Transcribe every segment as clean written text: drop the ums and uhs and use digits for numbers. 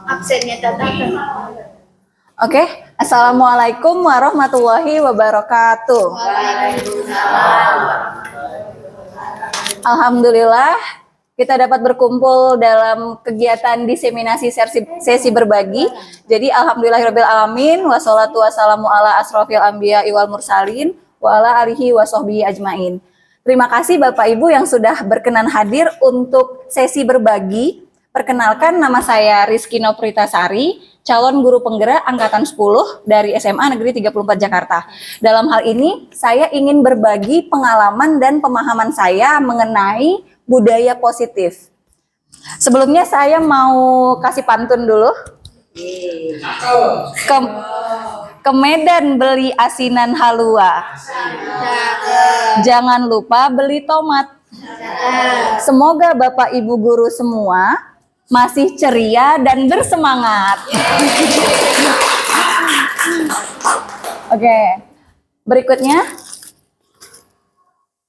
Absennya dadakan. Oke, Assalamualaikum warahmatullahi wabarakatuh. Alhamdulillah, kita dapat berkumpul dalam kegiatan diseminasi sesi berbagi. Jadi alhamdulillahirabbil alamin wassalatu wassalamu ala asrofil anbiya wal mursalin wa ala alihi wa sahbihi ajmain. Terima kasih Bapak Ibu yang sudah berkenan hadir untuk sesi berbagi. Perkenalkan, nama saya Rizky Nopritasari, calon guru penggerak angkatan 10 dari SMA Negeri 34 Jakarta. Dalam hal ini, saya ingin berbagi pengalaman dan pemahaman saya mengenai budaya positif. Sebelumnya saya mau kasih pantun dulu. Ke Medan beli asinan halua. Jangan lupa beli tomat. Semoga Bapak Ibu guru semua masih ceria dan bersemangat. Oke, berikutnya.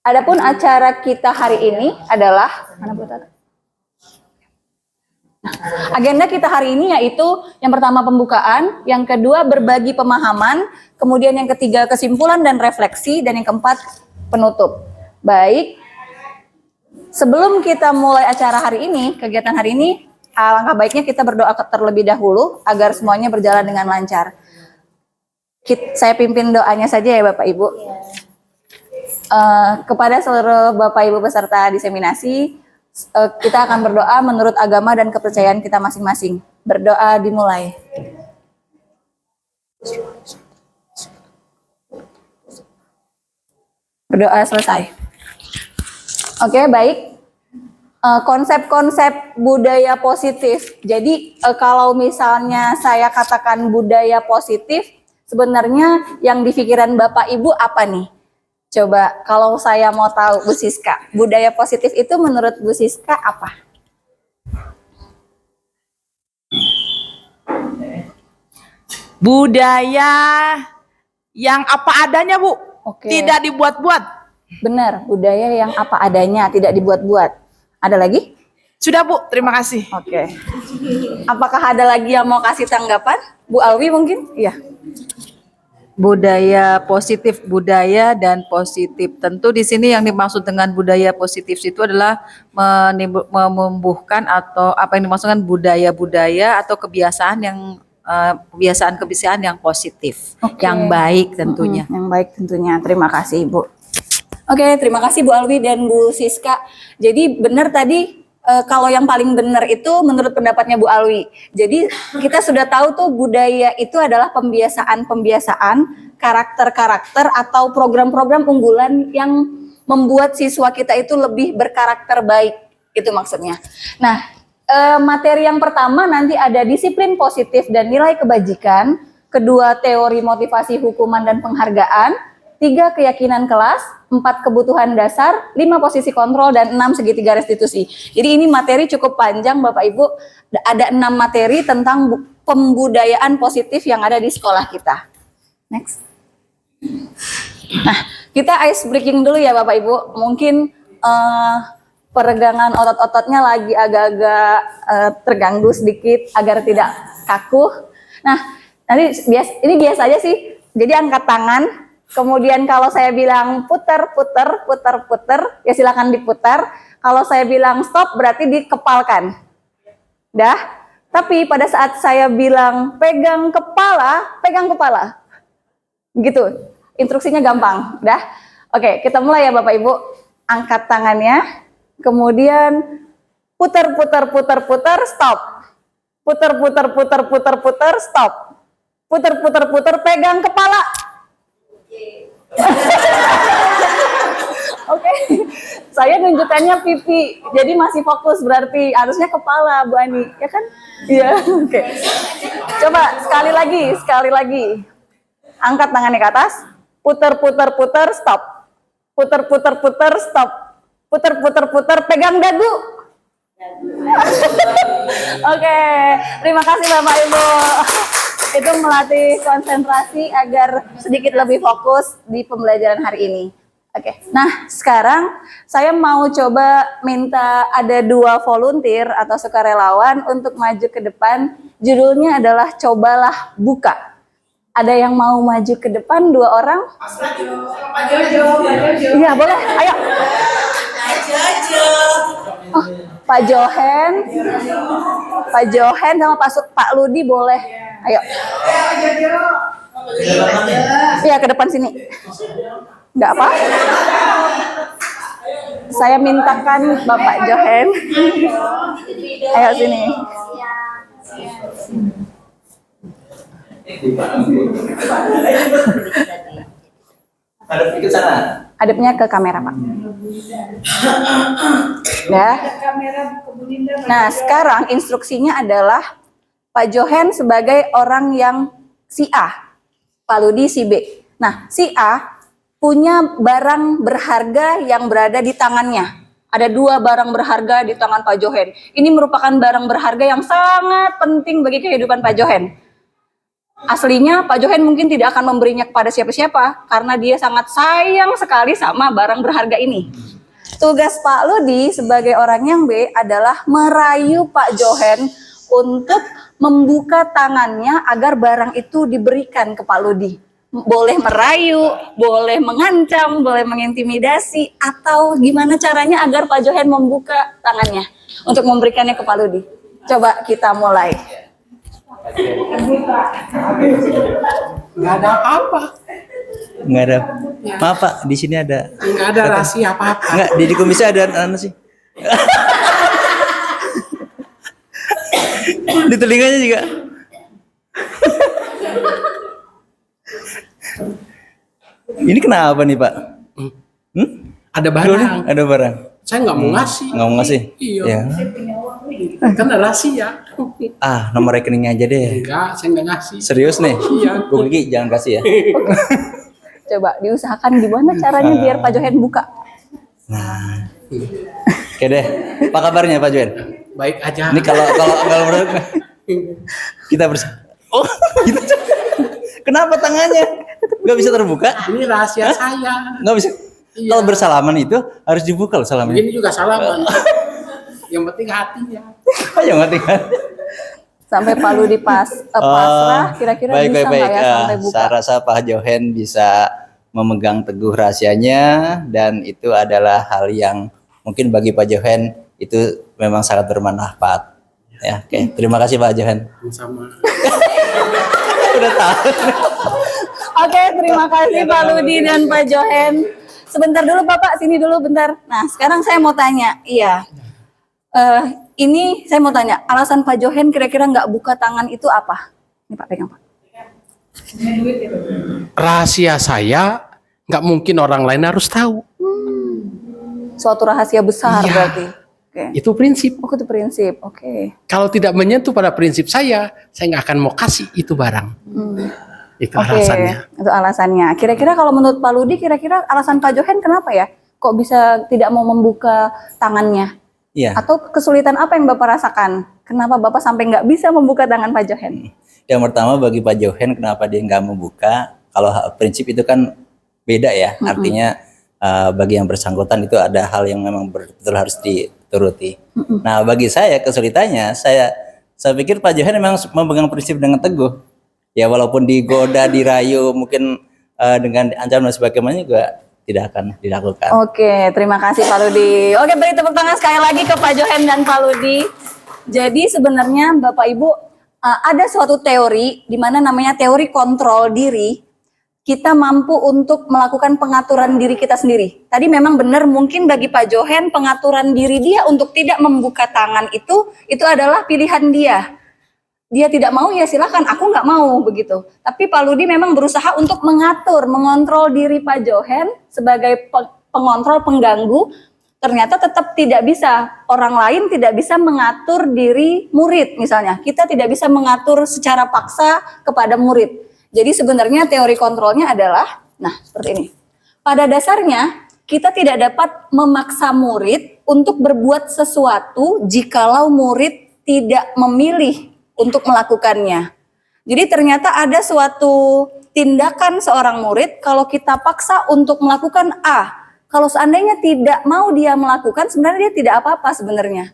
Adapun acara kita hari ini adalah agenda kita hari ini yaitu yang pertama pembukaan, yang kedua berbagi pemahaman, kemudian yang ketiga kesimpulan dan refleksi, dan yang keempat penutup. Baik, sebelum kita mulai acara hari ini, kegiatan hari ini, alangkah baiknya kita berdoa terlebih dahulu agar semuanya berjalan dengan lancar. Saya pimpin doanya saja ya Bapak Ibu. Kepada seluruh Bapak Ibu peserta diseminasi, kita akan berdoa menurut agama dan kepercayaan kita masing-masing. Berdoa dimulai. Berdoa selesai. Oke, baik. Konsep-konsep budaya positif. Jadi kalau misalnya saya katakan budaya positif, sebenarnya yang di pikiran Bapak Ibu apa nih? Coba kalau saya mau tahu Bu Siska, budaya positif itu menurut Bu Siska apa? Budaya yang apa adanya, Bu. Oke. Tidak dibuat-buat. Benar, budaya yang apa adanya, tidak dibuat-buat. Ada lagi? Sudah, Bu. Terima kasih. Oke. Apakah ada lagi yang mau kasih tanggapan? Bu Alwi mungkin? Iya. Budaya positif, budaya dan positif. Tentu di sini yang dimaksud dengan budaya positif itu adalah menumbuhkan atau apa yang dimaksudkan budaya-budaya atau kebiasaan yang kebiasaan-kebiasaan yang positif, yang baik tentunya. Yang baik tentunya. Terima kasih Ibu. Oke, terima kasih Bu Alwi dan Bu Siska. Jadi benar tadi kalau yang paling benar itu menurut pendapatnya Bu Alwi. Jadi kita sudah tahu tuh budaya itu adalah pembiasaan-pembiasaan, karakter-karakter atau program-program unggulan yang membuat siswa kita itu lebih berkarakter baik. Itu maksudnya. Nah, materi yang pertama nanti ada disiplin positif dan nilai kebajikan, kedua teori motivasi hukuman dan penghargaan, 3 keyakinan kelas, 4 kebutuhan dasar, 5 posisi kontrol, dan 6 segitiga restitusi. Jadi ini materi cukup panjang Bapak Ibu, ada 6 materi tentang pembudayaan positif yang ada di sekolah kita. Next. Nah, kita ice breaking dulu ya Bapak Ibu, mungkin peregangan otot-ototnya lagi agak-agak terganggu sedikit agar tidak kaku. Nah, nanti ini biasa aja sih, jadi angkat tangan. Kemudian kalau saya bilang putar, ya silakan diputar. Kalau saya bilang stop berarti dikepalkan. Dah. Tapi pada saat saya bilang pegang kepala. Gitu. Instruksinya gampang. Dah. Oke, kita mulai ya Bapak Ibu. Angkat tangannya. Kemudian putar, stop. Putar, stop. Putar, pegang kepala. Oke, saya nunjukannya pipi, jadi masih fokus berarti harusnya kepala Bu Ani, ya kan? Iya, oke. Coba sekali lagi, angkat tangannya ke atas, putar, stop, putar, stop, putar, pegang dagu. Oke, terima kasih Bapak Ibu. Itu melatih konsentrasi agar sedikit lebih fokus di pembelajaran hari ini. Oke, nah sekarang saya mau coba minta ada 2 volunteer atau sukarelawan untuk maju ke depan. Judulnya adalah Cobalah Buka. Ada yang mau maju ke depan 2 orang? Iya boleh, ayo. Oh, Pak Johen sama Pak Ludi boleh. Ayo. Iya ke depan sini. Enggak apa? Saya mintakan Bapak Johen. Ayo sini. Hadap ke sana. Hadapnya ke kamera, Pak. Ya. Nah, sekarang instruksinya adalah Pak Johen sebagai orang yang si A, Pak Ludi si B. Nah, si A punya barang berharga yang berada di tangannya. Ada 2 barang berharga di tangan Pak Johen. Ini merupakan barang berharga yang sangat penting bagi kehidupan Pak Johen. Aslinya Pak Johen mungkin tidak akan memberinya kepada siapa-siapa karena dia sangat sayang sekali sama barang berharga ini. Tugas Pak Ludi sebagai orang yang B adalah merayu Pak Johen untuk membuka tangannya agar barang itu diberikan ke Pak Ludi. Boleh merayu, boleh mengancam, boleh mengintimidasi, atau gimana caranya agar Pak Johen membuka tangannya untuk memberikannya ke Pak Ludi. Coba kita mulai. Nggak ada apa-apa. Nggak ada. Maaf Pak, di sini ada. Nggak ada rahasia apa-apa. Nggak, di komisi ada anu sih. Di telinganya juga. Ini kenapa nih Pak? Ada barang. Ada barang. Saya nggak mau ngasih. Nggak mau ngasih? Iya. Ya. Kan rahasia. Ah, nomor rekeningnya aja deh. Enggak, saya nggak ngasih. Serius nih? Iya. Gue Kiki jangan kasih ya. Coba diusahakan gimana caranya biar Pak Johen buka. Nah. Oke deh. Apa kabarnya Pak Johen? Baik aja. Ini kalau menurut kita bersama. Oh, gitu. Kenapa tangannya nggak bisa terbuka? Ini rahasia saya. Nggak bisa. Iya. Kalau bersalaman itu harus dibuka loh salamannya. Ini juga salaman. Yang penting hatinya. Ayo ngerti kan? Sampai Pak Ludi pasrah, kira-kira bisa nggak ya sampai buka? Saya rasa Pak Johen bisa memegang teguh rahasianya dan itu adalah hal yang mungkin bagi Pak Johen itu memang sangat bermanfaat. Ya, oke. Terima kasih Pak Johen. Sama. Udah tahu. Oke, terima kasih Pak Ludi dan Pak Johen. Sebentar dulu Bapak, sini dulu bentar. Nah, sekarang saya mau tanya, iya. Ini saya mau tanya, alasan Pak Johen kira-kira nggak buka tangan itu apa? Ini Pak, pegang Pak. Rahasia saya nggak mungkin orang lain harus tahu. Suatu rahasia besar Iya. berarti. Oke. Itu prinsip. Oh, itu prinsip. Oke. Kalau tidak menyentuh pada prinsip saya nggak akan mau kasih itu barang. Itu Oke, alasannya. itu alasannya. Kira-kira kalau menurut Pak Ludi, kira-kira alasan Pak Johen kenapa ya? Kok bisa tidak mau membuka tangannya? Iya. Atau kesulitan apa yang Bapak rasakan? Kenapa Bapak sampai nggak bisa membuka tangan Pak Johen? Yang pertama bagi Pak Johen kenapa dia nggak membuka? Kalau prinsip itu kan beda ya. Artinya bagi yang bersangkutan itu ada hal yang memang betul harus dituruti. Nah bagi saya kesulitannya saya pikir Pak Johen memang memegang prinsip dengan teguh. Ya walaupun digoda, dirayu, mungkin dengan ancaman dan sebagainya juga tidak akan dilakukan. Oke, terima kasih Pak Ludi. Oke, beri tepuk tangan sekali lagi ke Pak Johen dan Pak Ludi. Jadi sebenarnya Bapak Ibu ada suatu teori di mana namanya teori kontrol diri. Kita mampu untuk melakukan pengaturan diri kita sendiri. Tadi memang benar mungkin bagi Pak Johen pengaturan diri dia untuk tidak membuka tangan itu adalah pilihan dia. Dia tidak mau ya silakan, aku nggak mau begitu. Tapi Pak Ludi memang berusaha untuk mengontrol diri Pak Johen sebagai pengontrol pengganggu. Ternyata tetap tidak bisa, orang lain tidak bisa mengatur diri murid misalnya. Kita tidak bisa mengatur secara paksa kepada murid. Jadi sebenarnya teori kontrolnya adalah, nah seperti ini. Pada dasarnya kita tidak dapat memaksa murid untuk berbuat sesuatu jikalau murid tidak memilih untuk melakukannya. Jadi ternyata ada suatu tindakan seorang murid kalau kita paksa untuk melakukan A, Kalau seandainya tidak mau dia melakukan, sebenarnya dia tidak apa-apa sebenarnya.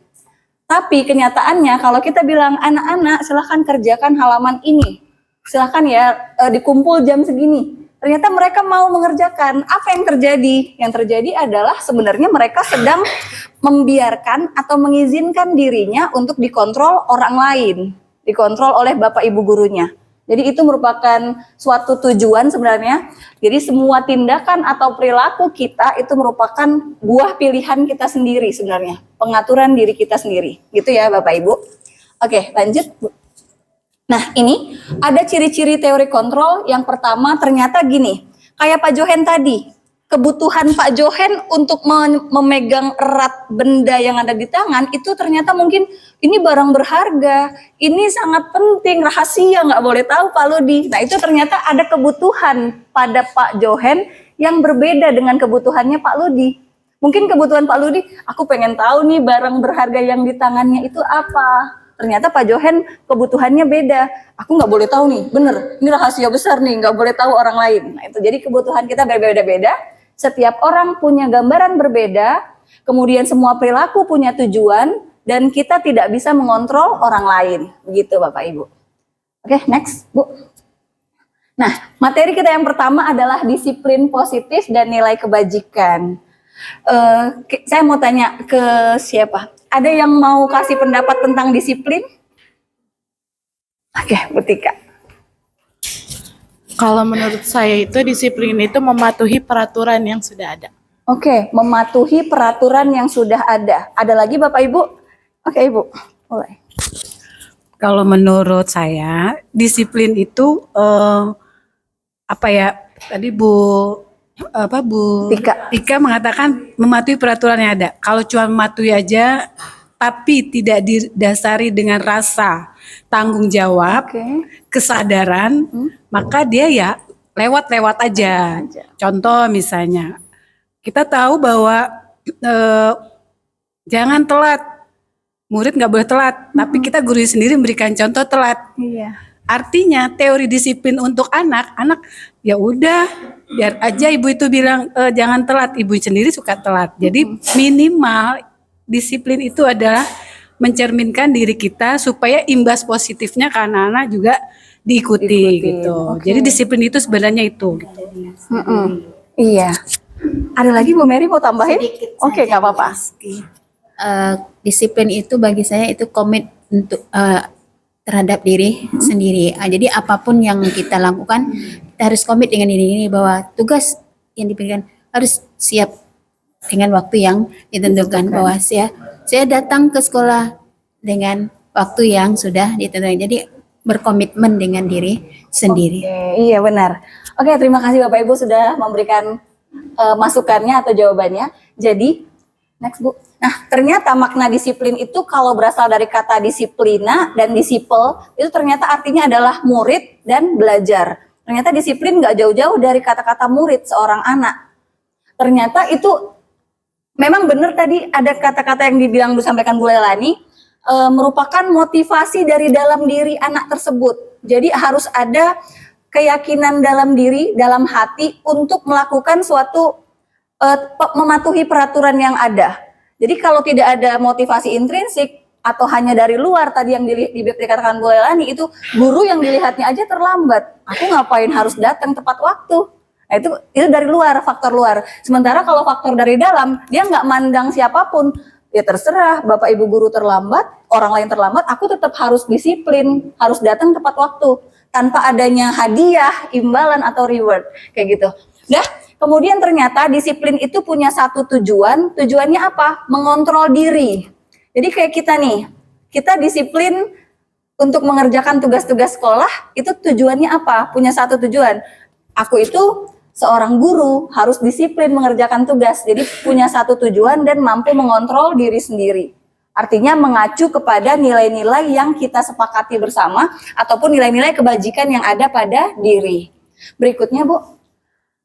Tapi kenyataannya kalau kita bilang anak-anak silahkan kerjakan halaman ini, silahkan ya dikumpul jam segini. Ternyata mereka mau mengerjakan. Apa yang terjadi? Yang terjadi adalah sebenarnya mereka sedang membiarkan atau mengizinkan dirinya untuk dikontrol orang lain, dikontrol oleh bapak ibu gurunya. Jadi itu merupakan suatu tujuan sebenarnya. Jadi semua tindakan atau perilaku kita itu merupakan buah pilihan kita sendiri sebenarnya. Pengaturan diri kita sendiri. Gitu ya Bapak Ibu. Oke, lanjut Bu. Nah ini ada ciri-ciri teori kontrol. Yang pertama ternyata gini. Kayak Pak Johen tadi. Kebutuhan Pak Johen untuk memegang erat benda yang ada di tangan itu ternyata mungkin ini barang berharga, ini sangat penting, rahasia, nggak boleh tahu Pak Ludi. Nah itu ternyata ada kebutuhan pada Pak Johen yang berbeda dengan kebutuhannya Pak Ludi. Mungkin kebutuhan Pak Ludi, aku pengen tahu nih barang berharga yang di tangannya itu apa. Ternyata Pak Johen kebutuhannya beda. Aku nggak boleh tahu nih, bener, ini rahasia besar nih, nggak boleh tahu orang lain. Nah itu jadi kebutuhan kita berbeda-beda. Setiap orang punya gambaran berbeda, kemudian semua perilaku punya tujuan, dan kita tidak bisa mengontrol orang lain. Begitu Bapak Ibu. Oke, next Bu. Nah, materi kita yang pertama adalah disiplin positif dan nilai kebajikan. Saya mau tanya ke siapa? Ada yang mau kasih pendapat tentang disiplin? Oke, Bu Tika. Kalau menurut saya itu disiplin itu mematuhi peraturan yang sudah ada. Oke, mematuhi peraturan yang sudah ada. Ada lagi Bapak Ibu? Oke Ibu, mulai. Kalau menurut saya disiplin itu apa ya? Tadi Bu Tika mengatakan mematuhi peraturan yang ada. Kalau cuma mematuhi aja tapi tidak didasari dengan rasa tanggung jawab, kesadaran, maka dia ya lewat-lewat aja. Contoh misalnya, kita tahu bahwa jangan telat, murid nggak boleh telat, tapi kita guru sendiri memberikan contoh telat. Iya. Artinya teori disiplin untuk anak ya udah biar aja ibu itu bilang jangan telat, ibu sendiri suka telat. Jadi minimal disiplin itu adalah mencerminkan diri kita supaya imbas positifnya ke anak-anak juga diikuti gitu. Okay. Jadi disiplin itu sebenarnya itu. Gitu. Iya. Ada lagi Bu Mary mau tambahin? Sedikit Oke, saja, nggak apa-apa. Disiplin itu bagi saya itu komit untuk terhadap diri sendiri. Jadi apapun yang kita lakukan, kita harus komit dengan ini bahwa tugas yang diberikan harus siap dengan waktu yang ditentukan. Bahwa saya datang ke sekolah dengan waktu yang sudah ditentukan. Jadi berkomitmen dengan diri sendiri. Oke, iya benar. Oke, terima kasih Bapak Ibu sudah memberikan masukannya atau jawabannya. Jadi, next Bu. Nah, ternyata makna disiplin itu kalau berasal dari kata disiplina dan disipel, itu ternyata artinya adalah murid dan belajar. Ternyata disiplin nggak jauh-jauh dari kata-kata murid seorang anak. Ternyata itu memang benar tadi ada kata-kata yang disampaikan Bu Leilani, merupakan motivasi dari dalam diri anak tersebut. Jadi harus ada keyakinan dalam diri, dalam hati untuk melakukan suatu mematuhi peraturan yang ada. Jadi kalau tidak ada motivasi intrinsik atau hanya dari luar tadi yang dikatakan Bu Leilani, itu guru yang dilihatnya aja terlambat. Aku ngapain harus datang tepat waktu? Nah, itu dari luar, faktor luar. Sementara kalau faktor dari dalam, dia nggak mandang siapapun. Ya terserah, Bapak Ibu guru terlambat, orang lain terlambat, aku tetap harus disiplin, harus datang tepat waktu. Tanpa adanya hadiah, imbalan, atau reward. Kayak gitu. Nah, kemudian ternyata disiplin itu punya satu tujuan. Tujuannya apa? Mengontrol diri. Jadi kayak kita nih, kita disiplin untuk mengerjakan tugas-tugas sekolah, itu tujuannya apa? Punya satu tujuan. Aku itu seorang guru harus disiplin mengerjakan tugas. Jadi punya satu tujuan dan mampu mengontrol diri sendiri. Artinya mengacu kepada nilai-nilai yang kita sepakati bersama ataupun nilai-nilai kebajikan yang ada pada diri. Berikutnya Bu.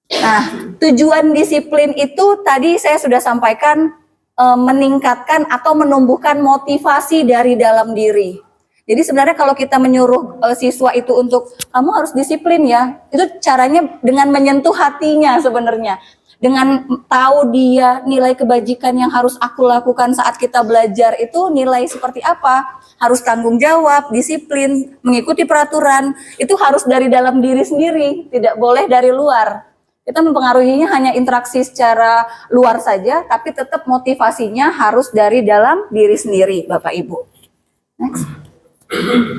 Nah, tujuan disiplin itu tadi saya sudah sampaikan meningkatkan atau menumbuhkan motivasi dari dalam diri. Jadi sebenarnya kalau kita menyuruh siswa itu untuk kamu harus disiplin ya, itu caranya dengan menyentuh hatinya sebenarnya. dengan tahu dia nilai kebajikan yang harus aku lakukan saat kita belajar itu nilai seperti apa, harus tanggung jawab, disiplin, mengikuti peraturan, itu harus dari dalam diri sendiri, tidak boleh dari luar. Kita mempengaruhinya hanya interaksi secara luar saja, tapi tetap motivasinya harus dari dalam diri sendiri, Bapak Ibu. Next.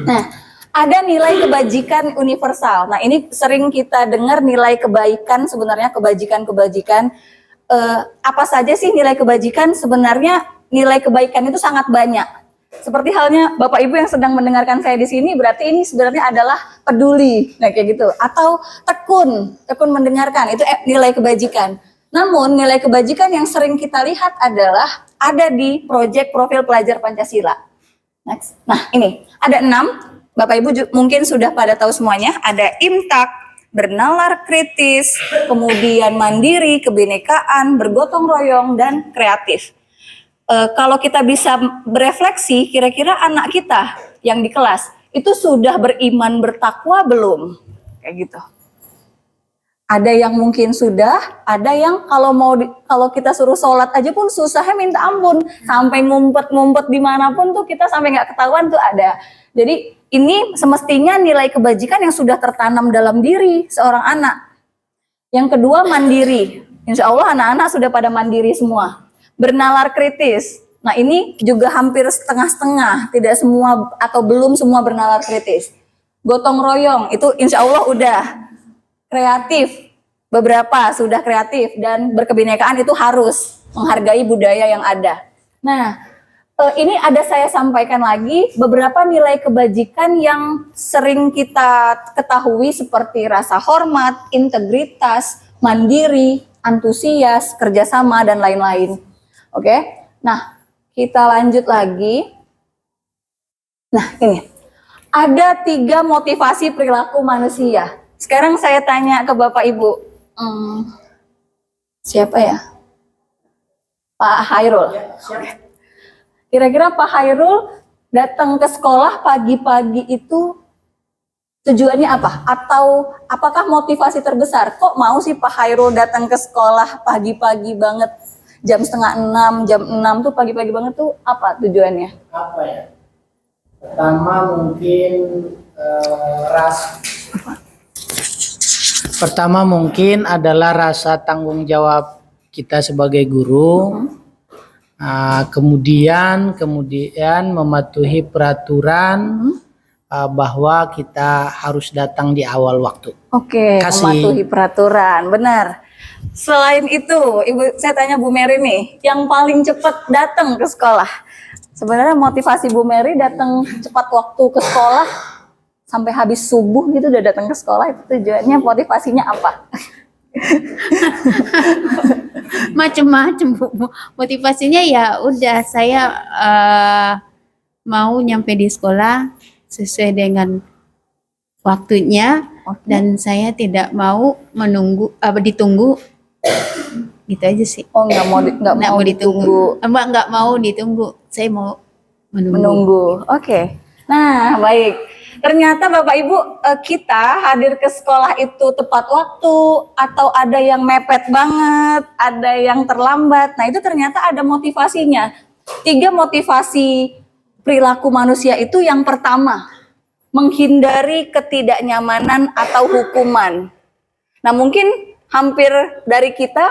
Nah, ada nilai kebajikan universal. Nah, ini sering kita dengar nilai kebaikan, sebenarnya kebajikan-kebajikan. Apa saja sih nilai kebajikan? Sebenarnya nilai kebaikan itu sangat banyak. Seperti halnya Bapak Ibu yang sedang mendengarkan saya di sini, berarti ini sebenarnya adalah peduli. Nah, kayak gitu. Atau tekun mendengarkan, itu nilai kebajikan. Namun, nilai kebajikan yang sering kita lihat adalah ada di proyek profil pelajar Pancasila. Next. Nah, ini ada 6. Bapak Ibu mungkin sudah pada tahu semuanya, ada imtak, bernalar kritis, kemudian mandiri, kebinekaan, bergotong royong, dan kreatif. Kalau kita bisa berefleksi, kira-kira anak kita yang di kelas itu sudah beriman bertakwa belum? Kayak gitu. Ada yang mungkin sudah, ada yang kalau kita suruh sholat aja pun susahnya minta ampun, sampai ngumpet-ngumpet dimanapun tuh kita sampai nggak ketahuan tuh ada. Jadi ini semestinya nilai kebajikan yang sudah tertanam dalam diri seorang anak. Yang kedua, mandiri. Insya Allah anak-anak sudah pada mandiri semua. Bernalar kritis. Nah, ini juga hampir setengah-setengah. Tidak semua atau belum semua bernalar kritis. Gotong royong, itu insya Allah udah. Kreatif, beberapa sudah kreatif. Dan berkebinekaan itu harus menghargai budaya yang ada. Nah, ini ada saya sampaikan lagi beberapa nilai kebajikan yang sering kita ketahui seperti rasa hormat, integritas, mandiri, antusias, kerjasama, dan lain-lain. Oke, nah kita lanjut lagi. Nah ini, ada 3 motivasi perilaku manusia. Sekarang saya tanya ke Bapak Ibu, siapa ya? Pak Hairul. Kira-kira Pak Hairul datang ke sekolah pagi-pagi itu tujuannya apa? Atau apakah motivasi terbesar? Kok mau sih Pak Hairul datang ke sekolah pagi-pagi banget, jam 5:30, jam 6 tuh pagi-pagi banget tuh apa tujuannya? Apa ya? Pertama mungkin Pertama mungkin adalah rasa tanggung jawab kita sebagai guru. Kemudian mematuhi peraturan bahwa kita harus datang di awal waktu. Oke, mematuhi peraturan, benar. Selain itu, saya tanya Bu Mary nih, yang paling cepat datang ke sekolah. Sebenarnya motivasi Bu Mary datang cepat waktu ke sekolah sampai habis subuh gitu udah datang ke sekolah, itu tujuannya, motivasinya apa? Macem-macem Bu. Motivasinya ya udah saya mau nyampe di sekolah sesuai dengan waktunya. Dan saya tidak mau menunggu ditunggu, gitu aja sih. Oh, nggak mau ditunggu. Nggak mau ditunggu, saya mau menunggu. Oke. Nah, baik. Ternyata Bapak Ibu, kita hadir ke sekolah itu tepat waktu, atau ada yang mepet banget, ada yang terlambat. Nah, itu ternyata ada motivasinya. 3 motivasi perilaku manusia itu. Yang pertama, menghindari ketidaknyamanan atau hukuman. Nah, mungkin hampir dari kita,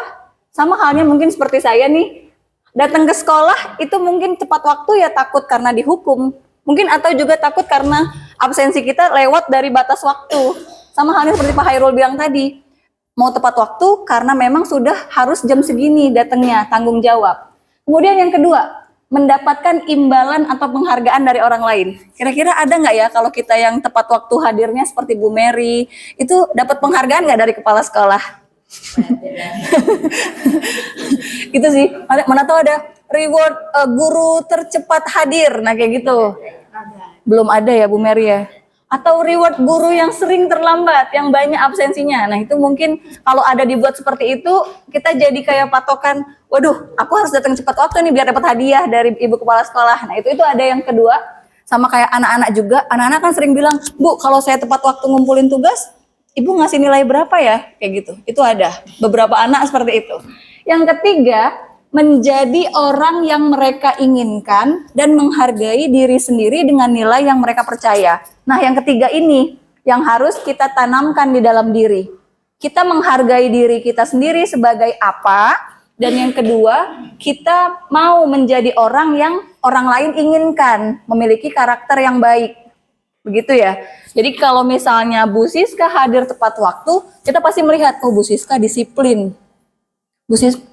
sama halnya mungkin seperti saya nih, datang ke sekolah itu mungkin tepat waktu ya takut karena dihukum. Mungkin atau juga takut karena absensi kita lewat dari batas waktu. Sama halnya seperti Pak Hairul bilang tadi, mau tepat waktu karena memang sudah harus jam segini datangnya, tanggung jawab. Kemudian yang kedua, mendapatkan imbalan atau penghargaan dari orang lain. Kira-kira ada nggak ya kalau kita yang tepat waktu hadirnya seperti Bu Mary, itu dapat penghargaan nggak dari kepala sekolah? Gitu sih, mana tahu ada reward guru tercepat hadir, nah kayak gitu. Belum ada ya Bu Mary ya? Atau reward guru yang sering terlambat, yang banyak absensinya. Nah itu mungkin kalau ada dibuat seperti itu, kita jadi kayak patokan, waduh aku harus datang cepat waktu nih biar dapat hadiah dari ibu kepala sekolah. Nah itu ada yang kedua. Sama kayak anak-anak juga, anak-anak kan sering bilang, Bu kalau saya tepat waktu ngumpulin tugas, ibu ngasih nilai berapa ya? Kayak gitu. Itu ada beberapa anak seperti itu. Yang ketiga, menjadi orang yang mereka inginkan dan menghargai diri sendiri dengan nilai yang mereka percaya. Nah, yang ketiga ini yang harus kita tanamkan di dalam diri. Kita menghargai diri kita sendiri sebagai apa, dan yang kedua, kita mau menjadi orang yang orang lain inginkan, memiliki karakter yang baik. Begitu ya. Jadi kalau misalnya Bu Siska hadir tepat waktu, kita pasti melihat, oh Bu Siska disiplin.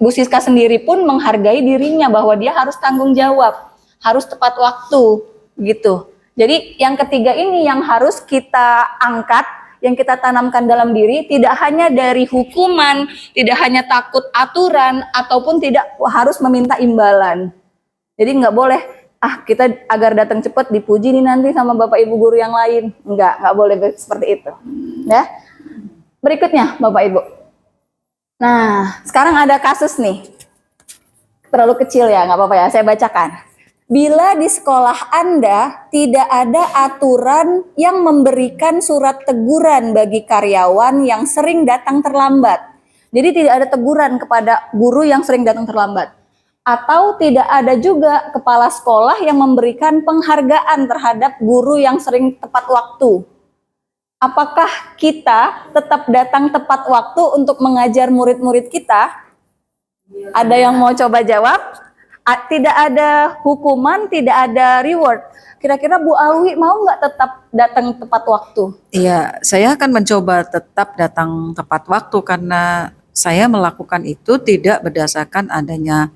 Bu Siska sendiri pun menghargai dirinya bahwa dia harus tanggung jawab, harus tepat waktu, gitu. Jadi yang ketiga ini yang harus kita angkat, yang kita tanamkan dalam diri, tidak hanya dari hukuman, tidak hanya takut aturan, ataupun tidak harus meminta imbalan. Jadi nggak boleh, kita agar datang cepat dipuji nih nanti sama Bapak Ibu guru yang lain. Nggak boleh seperti itu. Ya. Berikutnya Bapak Ibu. Nah, sekarang ada kasus nih. Terlalu kecil ya, nggak apa-apa ya, saya bacakan. Bila di sekolah Anda tidak ada aturan yang memberikan surat teguran bagi karyawan yang sering datang terlambat. Jadi tidak ada teguran kepada guru yang sering datang terlambat. Atau tidak ada juga kepala sekolah yang memberikan penghargaan terhadap guru yang sering tepat waktu. Apakah kita tetap datang tepat waktu untuk mengajar murid-murid kita? Ada yang mau coba jawab? Tidak ada hukuman, tidak ada reward. Kira-kira Bu Alwi mau nggak tetap datang tepat waktu? Iya, saya akan mencoba tetap datang tepat waktu karena saya melakukan itu tidak berdasarkan adanya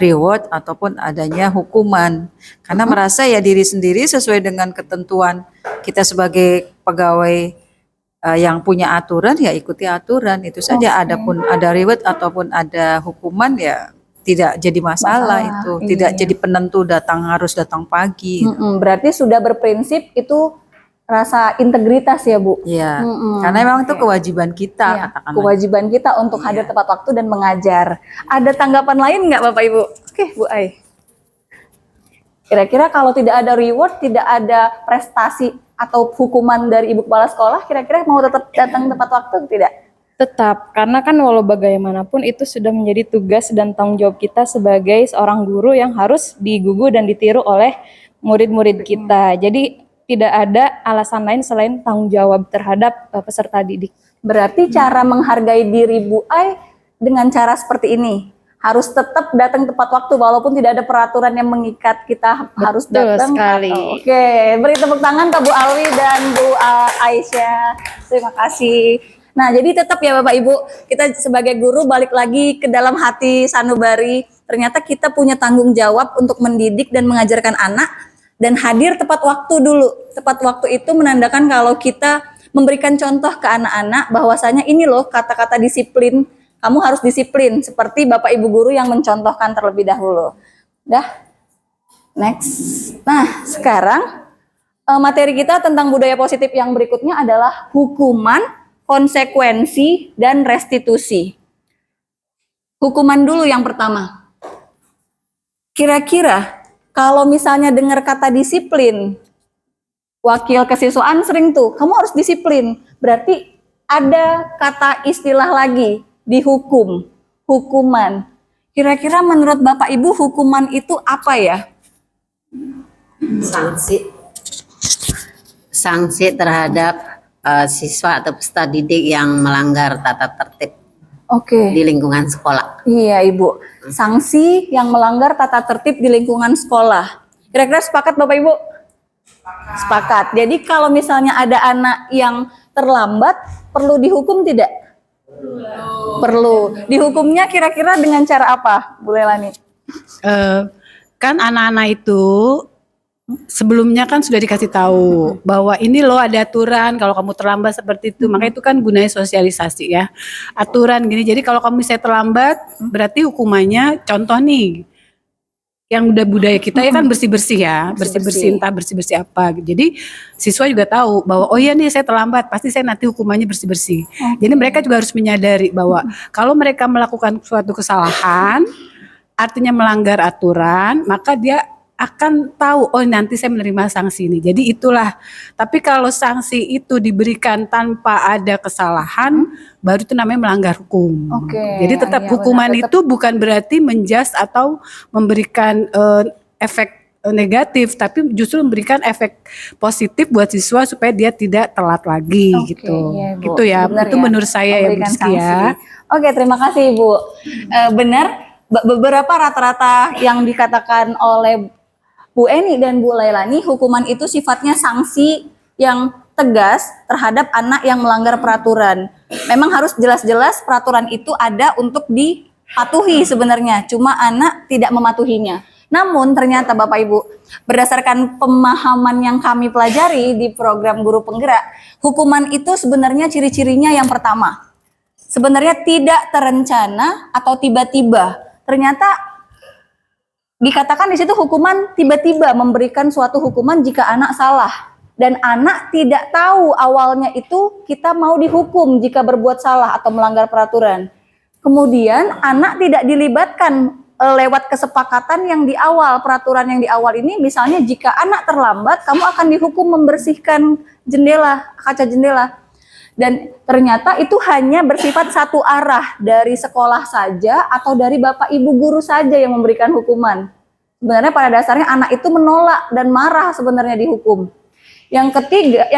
reward ataupun adanya hukuman. Karena merasa ya diri sendiri sesuai dengan ketentuan kita sebagai pegawai yang punya aturan ya ikuti aturan itu saja. Adapun ada reward ataupun ada hukuman ya tidak jadi masalah itu, tidak jadi penentu harus datang pagi. Berarti sudah berprinsip itu rasa integritas ya Bu. Iya, karena memang itu kewajiban kita. Katakanlah. Kewajiban kita untuk hadir tepat waktu dan mengajar. Ada tanggapan lain nggak Bapak Ibu? Oke Bu Ai. Kira-kira kalau tidak ada reward, tidak ada prestasi atau hukuman dari Ibu Kepala Sekolah, kira-kira mau tetap datang tepat waktu atau tidak? Tetap, karena kan walau bagaimanapun itu sudah menjadi tugas dan tanggung jawab kita sebagai seorang guru yang harus digugu dan ditiru oleh murid-murid kita. Jadi tidak ada alasan lain selain tanggung jawab terhadap peserta didik. Berarti cara menghargai diri Bu Ai dengan cara seperti ini. Harus tetap datang tepat waktu walaupun tidak ada peraturan yang mengikat kita harus datang. Sekali. Oke, beri tepuk tangan ke Bu Alwi dan Bu Aisyah. Terima kasih. Nah, jadi tetap ya Bapak Ibu, kita sebagai guru balik lagi ke dalam hati sanubari. Ternyata kita punya tanggung jawab untuk mendidik dan mengajarkan anak dan hadir tepat waktu dulu. Tepat waktu itu menandakan kalau kita memberikan contoh ke anak-anak bahwasanya ini loh kata-kata disiplin. Kamu harus disiplin seperti Bapak Ibu guru yang mencontohkan terlebih dahulu. Dah. Next. Nah, sekarang materi kita tentang budaya positif yang berikutnya adalah hukuman, konsekuensi, dan restitusi. Hukuman dulu yang pertama. Kira-kira kalau misalnya dengar kata disiplin, wakil kesiswaan sering tuh, kamu harus disiplin. Berarti ada kata istilah lagi, dihukum, hukuman. Kira-kira menurut Bapak Ibu hukuman itu apa ya? Sanksi terhadap siswa atau peserta didik yang melanggar tata tertib di lingkungan sekolah. Iya Ibu, sanksi yang melanggar tata tertib di lingkungan sekolah. Kira-kira sepakat Bapak Ibu? Sepakat. Jadi kalau misalnya ada anak yang terlambat, perlu dihukum tidak? Perlu. Dihukumnya kira-kira dengan cara apa, Bu Lelani? Kan anak-anak itu sebelumnya kan sudah dikasih tahu bahwa ini loh ada aturan kalau kamu terlambat seperti itu. Makanya itu kan gunanya sosialisasi ya. Aturan gini. Jadi kalau kamu misalnya terlambat berarti hukumannya contoh nih. Yang udah budaya kita ya kan bersih-bersih ya. Bersih-bersih entah bersih-bersih apa. Jadi siswa juga tahu bahwa oh iya nih saya terlambat. Pasti saya nanti hukumannya bersih-bersih. Jadi mereka juga harus menyadari bahwa kalau mereka melakukan suatu kesalahan artinya melanggar aturan, maka dia akan tahu, oh nanti saya menerima sanksi ini. Jadi itulah. Tapi kalau sanksi itu diberikan tanpa ada kesalahan, baru itu namanya melanggar hukum. Jadi tetap iya, hukuman benar, tetap. itu bukan berarti menjas atau memberikan efek negatif, tapi justru memberikan efek positif buat siswa supaya dia tidak telat lagi gitu. iya, Bu. Gitu ya. Benar Itu ya, menurut saya ya Bu memberikan Rizky ya. Oke, terima kasih Ibu. Benar, beberapa rata-rata yang dikatakan oleh Bu Eni dan Bu Lailani, hukuman itu sifatnya sanksi yang tegas terhadap anak yang melanggar peraturan. Memang harus jelas-jelas peraturan itu ada untuk dipatuhi sebenarnya, cuma anak tidak mematuhinya. Namun ternyata Bapak Ibu, berdasarkan pemahaman yang kami pelajari di program Guru Penggerak, hukuman itu sebenarnya ciri-cirinya yang pertama, sebenarnya tidak terencana atau tiba-tiba. Ternyata dikatakan di situ hukuman tiba-tiba, memberikan suatu hukuman jika anak salah. Dan anak tidak tahu awalnya itu kita mau dihukum jika berbuat salah atau melanggar peraturan. Kemudian anak tidak dilibatkan lewat kesepakatan yang di awal, peraturan yang di awal ini, misalnya jika anak terlambat, kamu akan dihukum membersihkan jendela, kaca jendela. Dan ternyata itu hanya bersifat satu arah, dari sekolah saja atau dari bapak ibu guru saja yang memberikan hukuman. Sebenarnya pada dasarnya anak itu menolak dan marah sebenarnya dihukum. Yang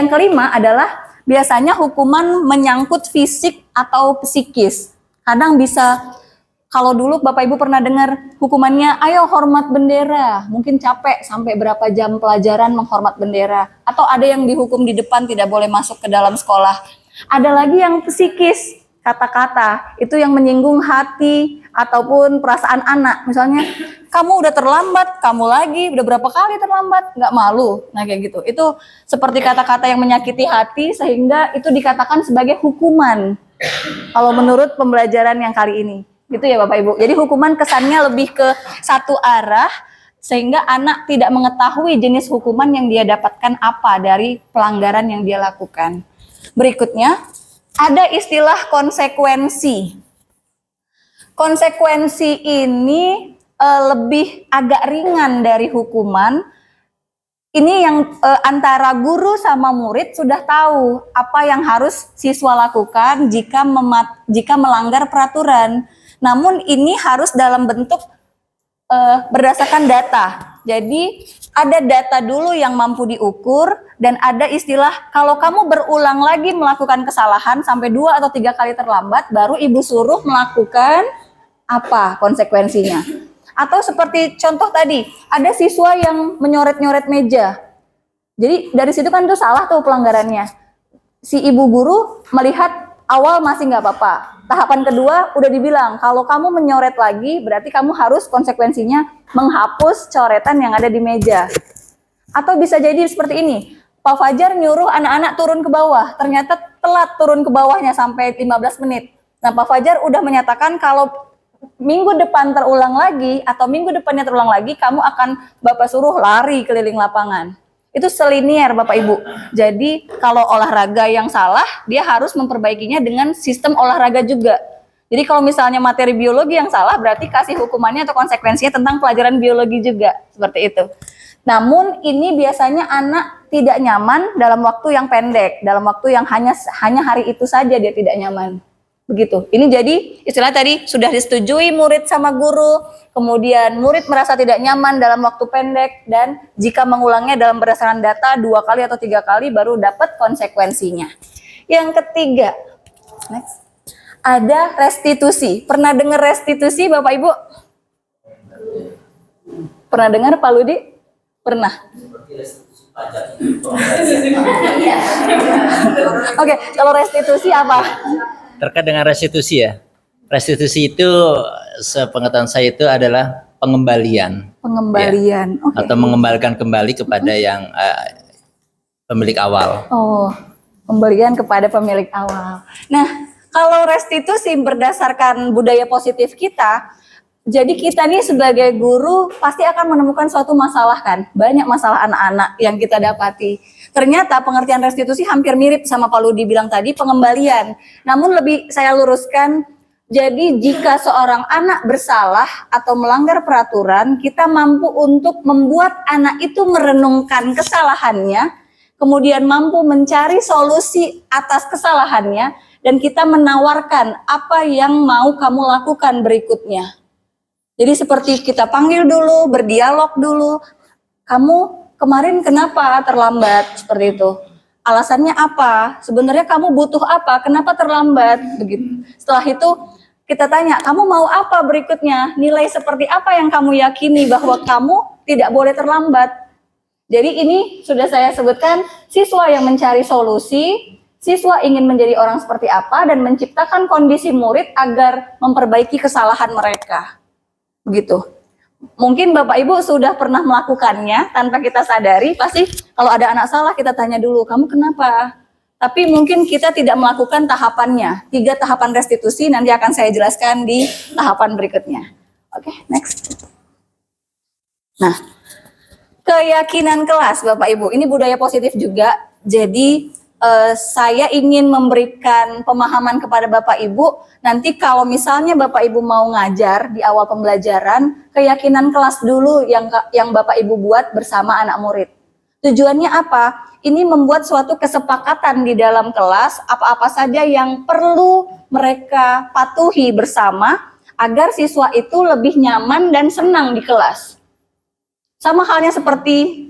kelima adalah biasanya hukuman menyangkut fisik atau psikis. Kadang bisa, kalau dulu bapak ibu pernah dengar hukumannya, ayo hormat bendera, mungkin capek sampai berapa jam pelajaran menghormat bendera. Atau ada yang dihukum di depan tidak boleh masuk ke dalam sekolah. Ada lagi yang psikis, kata-kata itu yang menyinggung hati ataupun perasaan anak. Misalnya, kamu udah terlambat, kamu lagi udah berapa kali terlambat, nggak malu. Nah kayak gitu. Itu seperti kata-kata yang menyakiti hati sehingga itu dikatakan sebagai hukuman. Kalau menurut pembelajaran yang kali ini, gitu ya Bapak Ibu. Jadi hukuman kesannya lebih ke satu arah sehingga anak tidak mengetahui jenis hukuman yang dia dapatkan apa dari pelanggaran yang dia lakukan. Berikutnya, ada istilah konsekuensi. Konsekuensi ini lebih agak ringan dari hukuman. Ini yang antara guru sama murid sudah tahu apa yang harus siswa lakukan jika melanggar peraturan. Namun ini harus dalam bentuk berdasarkan data. Jadi ada data dulu yang mampu diukur dan ada istilah kalau kamu berulang lagi melakukan kesalahan sampai 2 atau 3 kali terlambat, baru ibu suruh melakukan apa konsekuensinya. Atau seperti contoh tadi, ada siswa yang menyoret-nyoret meja. Jadi dari situ kan itu salah tuh pelanggarannya. Si ibu guru melihat awal masih nggak apa-apa. Tahapan kedua udah dibilang, kalau kamu menyoret lagi berarti kamu harus konsekuensinya menghapus coretan yang ada di meja. Atau bisa jadi seperti ini, Pak Fajar nyuruh anak-anak turun ke bawah, ternyata telat turun ke bawahnya sampai 15 menit. Nah Pak Fajar udah menyatakan kalau minggu depan terulang lagi atau minggu depannya terulang lagi, kamu akan Bapak suruh lari keliling lapangan. Itu selinier Bapak Ibu. Jadi kalau olahraga yang salah, dia harus memperbaikinya dengan sistem olahraga juga. Jadi kalau misalnya materi biologi yang salah, berarti kasih hukumannya atau konsekuensinya tentang pelajaran biologi juga. Seperti itu. Namun ini biasanya anak tidak nyaman dalam waktu yang pendek. Dalam waktu yang hanya hari itu saja dia tidak nyaman. Begitu. Ini jadi istilah tadi sudah disetujui murid sama guru, kemudian murid merasa tidak nyaman dalam waktu pendek, dan jika mengulangnya dalam berdasarkan data 2 kali atau 3 kali baru dapat konsekuensinya. Yang ketiga, next, ada restitusi. Pernah dengar restitusi Bapak Ibu? Pernah dengar Pak Ludi? Pernah. Oke, kalau restitusi apa? Terkait dengan restitusi ya. Restitusi itu sepengetahuan saya itu adalah pengembalian. Pengembalian. Ya, atau mengembalikan kembali kepada yang pemilik awal. Oh, pembalian kepada pemilik awal. Nah, kalau restitusi berdasarkan budaya positif kita, jadi kita nih sebagai guru pasti akan menemukan suatu masalah kan. Banyak masalah anak-anak yang kita dapati. Ternyata pengertian restitusi hampir mirip sama Pak Ludi bilang tadi, pengembalian. Namun lebih saya luruskan, Jadi jika seorang anak bersalah atau melanggar peraturan, kita mampu untuk membuat anak itu merenungkan kesalahannya, kemudian mampu mencari solusi atas kesalahannya, dan kita menawarkan apa yang mau kamu lakukan berikutnya. Jadi seperti kita panggil dulu, berdialog dulu, kamu kemarin kenapa terlambat, seperti itu. Alasannya apa? Sebenarnya kamu butuh apa? Kenapa terlambat? Begitu. Setelah itu kita tanya, kamu mau apa berikutnya? Nilai seperti apa yang kamu yakini bahwa kamu tidak boleh terlambat? Jadi ini sudah saya sebutkan, siswa yang mencari solusi, siswa ingin menjadi orang seperti apa, dan menciptakan kondisi murid agar memperbaiki kesalahan mereka. Begitu. Mungkin Bapak Ibu sudah pernah melakukannya tanpa kita sadari, pasti kalau ada anak salah kita tanya dulu, kamu kenapa? Tapi mungkin kita tidak melakukan tahapannya. 3 tahapan restitusi nanti akan saya jelaskan di tahapan berikutnya. Oke, next. Nah, keyakinan kelas Bapak Ibu, ini budaya positif juga. Jadi saya ingin memberikan pemahaman kepada Bapak Ibu, nanti kalau misalnya Bapak Ibu mau ngajar di awal pembelajaran, keyakinan kelas dulu yang Bapak Ibu buat bersama anak murid. Tujuannya apa? Ini membuat suatu kesepakatan di dalam kelas, apa-apa saja yang perlu mereka patuhi bersama, agar siswa itu lebih nyaman dan senang di kelas. Sama halnya seperti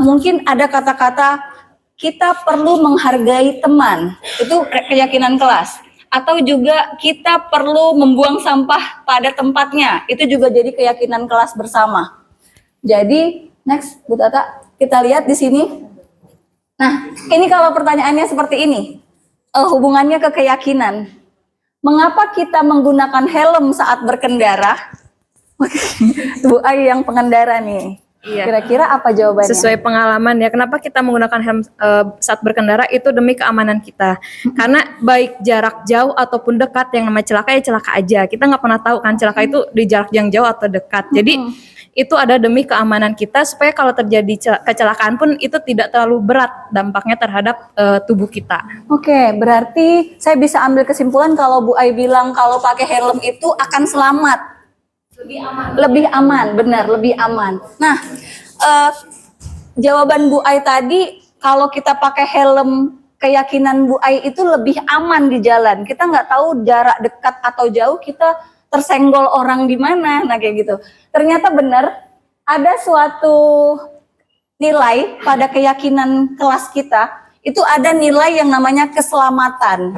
mungkin ada kata-kata, kita perlu menghargai teman, itu keyakinan kelas. Atau juga kita perlu membuang sampah pada tempatnya, itu juga jadi keyakinan kelas bersama. Jadi, next Bu Tata, kita lihat di sini. Nah, ini kalau pertanyaannya seperti ini, hubungannya ke keyakinan. Mengapa kita menggunakan helm saat berkendara? Bu Ai yang pengendara nih. Iya. Kira-kira apa jawabannya? Sesuai pengalaman ya, kenapa kita menggunakan helm saat berkendara itu demi keamanan kita. Karena baik jarak jauh ataupun dekat, yang namanya celaka ya celaka aja. Kita nggak pernah tahu kan celaka itu di jarak yang jauh atau dekat. Jadi itu ada demi keamanan kita supaya kalau terjadi kecelakaan pun itu tidak terlalu berat dampaknya terhadap tubuh kita. Oke, berarti saya bisa ambil kesimpulan kalau Bu Ai bilang kalau pakai helm itu akan selamat. Lebih aman, benar, lebih aman. Nah, jawaban Bu Ai tadi, kalau kita pakai helm, keyakinan Bu Ai itu lebih aman di jalan. Kita nggak tahu jarak dekat atau jauh, kita tersenggol orang di mana, nah kayak gitu. Ternyata benar, ada suatu nilai pada keyakinan kelas kita, itu ada nilai yang namanya keselamatan.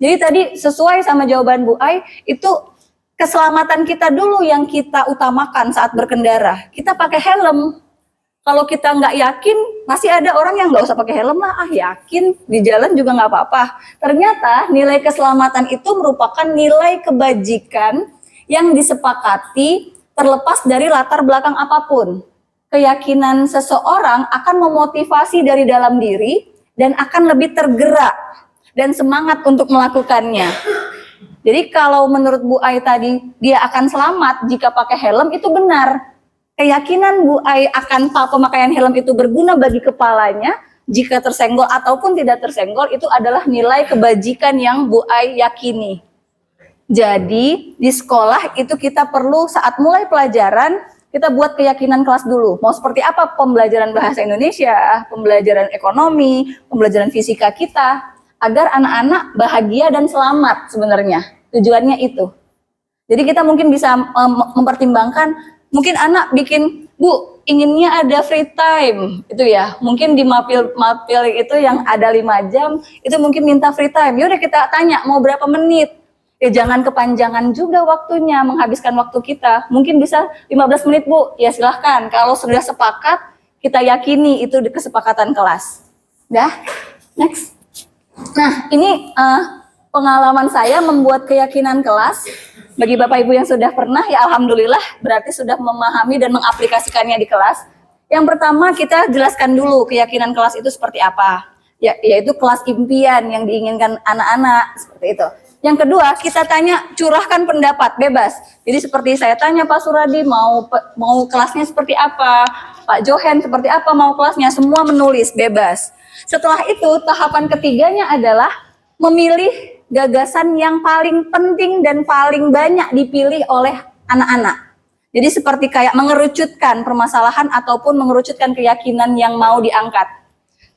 Jadi tadi sesuai sama jawaban Bu Ai, itu keselamatan kita dulu yang kita utamakan saat berkendara. Kita pakai helm. Kalau kita nggak yakin, masih ada orang yang nggak usah pakai helm lah, yakin di jalan juga nggak apa-apa. Ternyata nilai keselamatan itu merupakan nilai kebajikan yang disepakati terlepas dari latar belakang apapun. Keyakinan seseorang akan memotivasi dari dalam diri dan akan lebih tergerak dan semangat untuk melakukannya. Jadi kalau menurut Bu Ai tadi, dia akan selamat jika pakai helm, itu benar. Keyakinan Bu Ai akan pemakaian helm itu berguna bagi kepalanya, jika tersenggol ataupun tidak tersenggol, itu adalah nilai kebajikan yang Bu Ai yakini. Jadi di sekolah itu kita perlu saat mulai pelajaran, kita buat keyakinan kelas dulu. Mau seperti apa pembelajaran bahasa Indonesia, pembelajaran ekonomi, pembelajaran fisika kita, agar anak-anak bahagia dan selamat sebenarnya. Tujuannya itu. Jadi kita mungkin bisa mempertimbangkan, mungkin anak bikin, Bu, inginnya ada free time, itu ya. Mungkin di mapil itu yang ada 5 jam, itu mungkin minta free time. Yaudah kita tanya, mau berapa menit? Ya jangan kepanjangan juga waktunya, menghabiskan waktu kita. Mungkin bisa 15 menit, Bu. Ya silahkan. Kalau sudah sepakat, kita yakini itu di kesepakatan kelas. Dah, next. Nah, ini pengalaman saya membuat keyakinan kelas. Bagi Bapak Ibu yang sudah pernah, ya alhamdulillah berarti sudah memahami dan mengaplikasikannya di kelas. Yang pertama kita jelaskan dulu keyakinan kelas itu seperti apa. Ya, yaitu kelas impian yang diinginkan anak-anak, seperti itu. Yang kedua, kita tanya, curahkan pendapat, bebas. Jadi seperti saya tanya Pak Suradi, mau kelasnya seperti apa, Pak Johan seperti apa mau kelasnya, semua menulis, bebas. Setelah itu, tahapan ketiganya adalah memilih gagasan yang paling penting dan paling banyak dipilih oleh anak-anak. Jadi seperti kayak mengerucutkan permasalahan ataupun mengerucutkan keyakinan yang mau diangkat.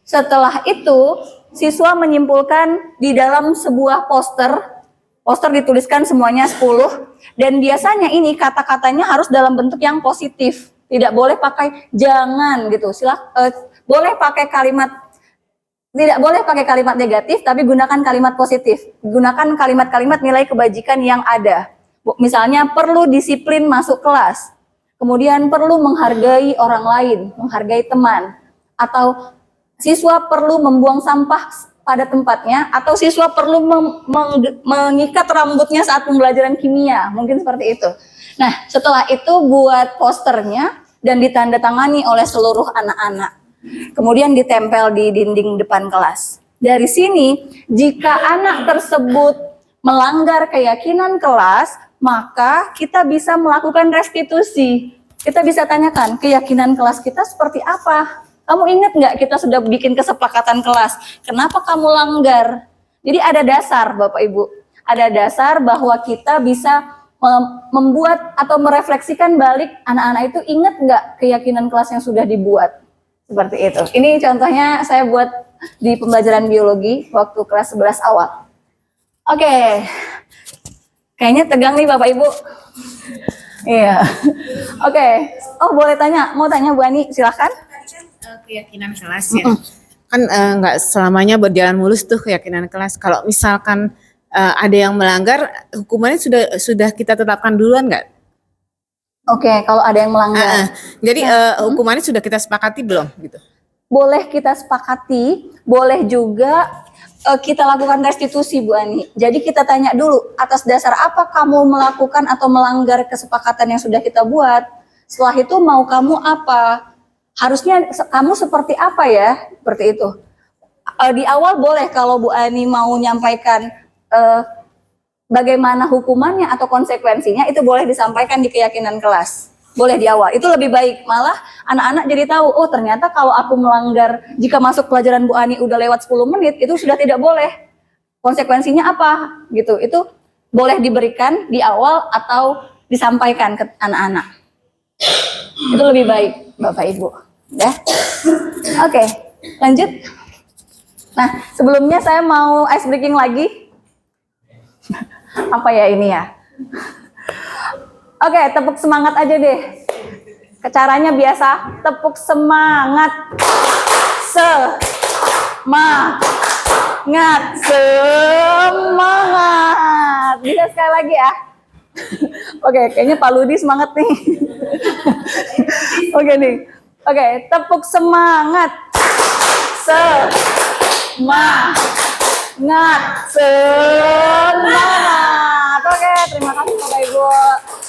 Setelah itu, siswa menyimpulkan di dalam sebuah poster dituliskan semuanya 10, dan biasanya ini kata-katanya harus dalam bentuk yang positif. Tidak boleh pakai jangan gitu. Boleh pakai tidak boleh pakai kalimat negatif, tapi gunakan kalimat positif. Gunakan kalimat-kalimat nilai kebajikan yang ada. Misalnya perlu disiplin masuk kelas, kemudian perlu menghargai orang lain, menghargai teman, atau siswa perlu membuang sampah pada tempatnya, atau siswa perlu mengikat rambutnya saat pembelajaran kimia, mungkin seperti itu. Nah, setelah itu buat posternya dan ditandatangani oleh seluruh anak-anak. Kemudian ditempel di dinding depan kelas. Dari sini, jika anak tersebut melanggar keyakinan kelas, maka kita bisa melakukan restitusi. Kita bisa tanyakan, keyakinan kelas kita seperti apa? Kamu ingat nggak kita sudah bikin kesepakatan kelas? Kenapa kamu langgar? Jadi ada dasar, Bapak Ibu. Ada dasar bahwa kita bisa membuat atau merefleksikan balik anak-anak itu ingat nggak keyakinan kelas yang sudah dibuat. Seperti itu. Ini contohnya saya buat di pembelajaran biologi waktu kelas 11 awal. Oke. Kayaknya tegang nih Bapak Ibu. Iya. Oke. Oh, boleh tanya. Mau tanya Bu Ani, silahkan. Keyakinan kelas ya. Kan nggak selamanya berjalan mulus tuh keyakinan kelas. Kalau misalkan ada yang melanggar, hukumannya sudah kita tetapkan duluan nggak? Oke, kalau ada yang melanggar. Jadi hukumannya sudah kita sepakati belum gitu? Boleh kita sepakati, boleh juga kita lakukan restitusi Bu Ani. Jadi kita tanya dulu, atas dasar apa kamu melakukan atau melanggar kesepakatan yang sudah kita buat? Setelah itu mau kamu apa? Harusnya kamu seperti apa ya? Seperti itu. Di awal boleh kalau Bu Ani mau nyampaikan bagaimana hukumannya atau konsekuensinya, itu boleh disampaikan di keyakinan kelas. Boleh di awal, itu lebih baik. Malah anak-anak jadi tahu, oh ternyata kalau aku melanggar, jika masuk pelajaran Bu Ani udah lewat 10 menit, itu sudah tidak boleh. Konsekuensinya apa? Gitu. Itu boleh diberikan di awal atau disampaikan ke anak-anak. Itu lebih baik, Bapak Ibu. Ya. Oke, lanjut. Nah, sebelumnya saya mau ice breaking lagi. Apa ya ini ya? Oke, tepuk semangat aja deh. Caranya biasa, tepuk semangat. Semangat. Bisa sekali lagi ya. Oke, kayaknya Pak Ludi semangat nih. Oke nih. Oke, tepuk semangat. Semangat. Oke, terima kasih Bapak Ibu.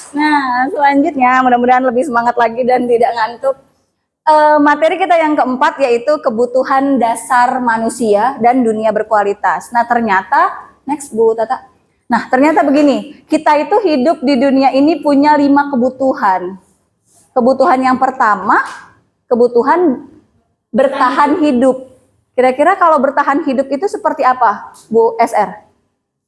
Nah, selanjutnya mudah-mudahan lebih semangat lagi dan tidak ngantuk. Materi kita yang keempat yaitu kebutuhan dasar manusia dan dunia berkualitas. Nah, ternyata, next Bu Tata. Nah, ternyata begini, kita itu hidup di dunia ini punya 5 kebutuhan. Kebutuhan yang pertama, kebutuhan bertahan hidup. Kira-kira kalau bertahan hidup itu seperti apa, Bu SR?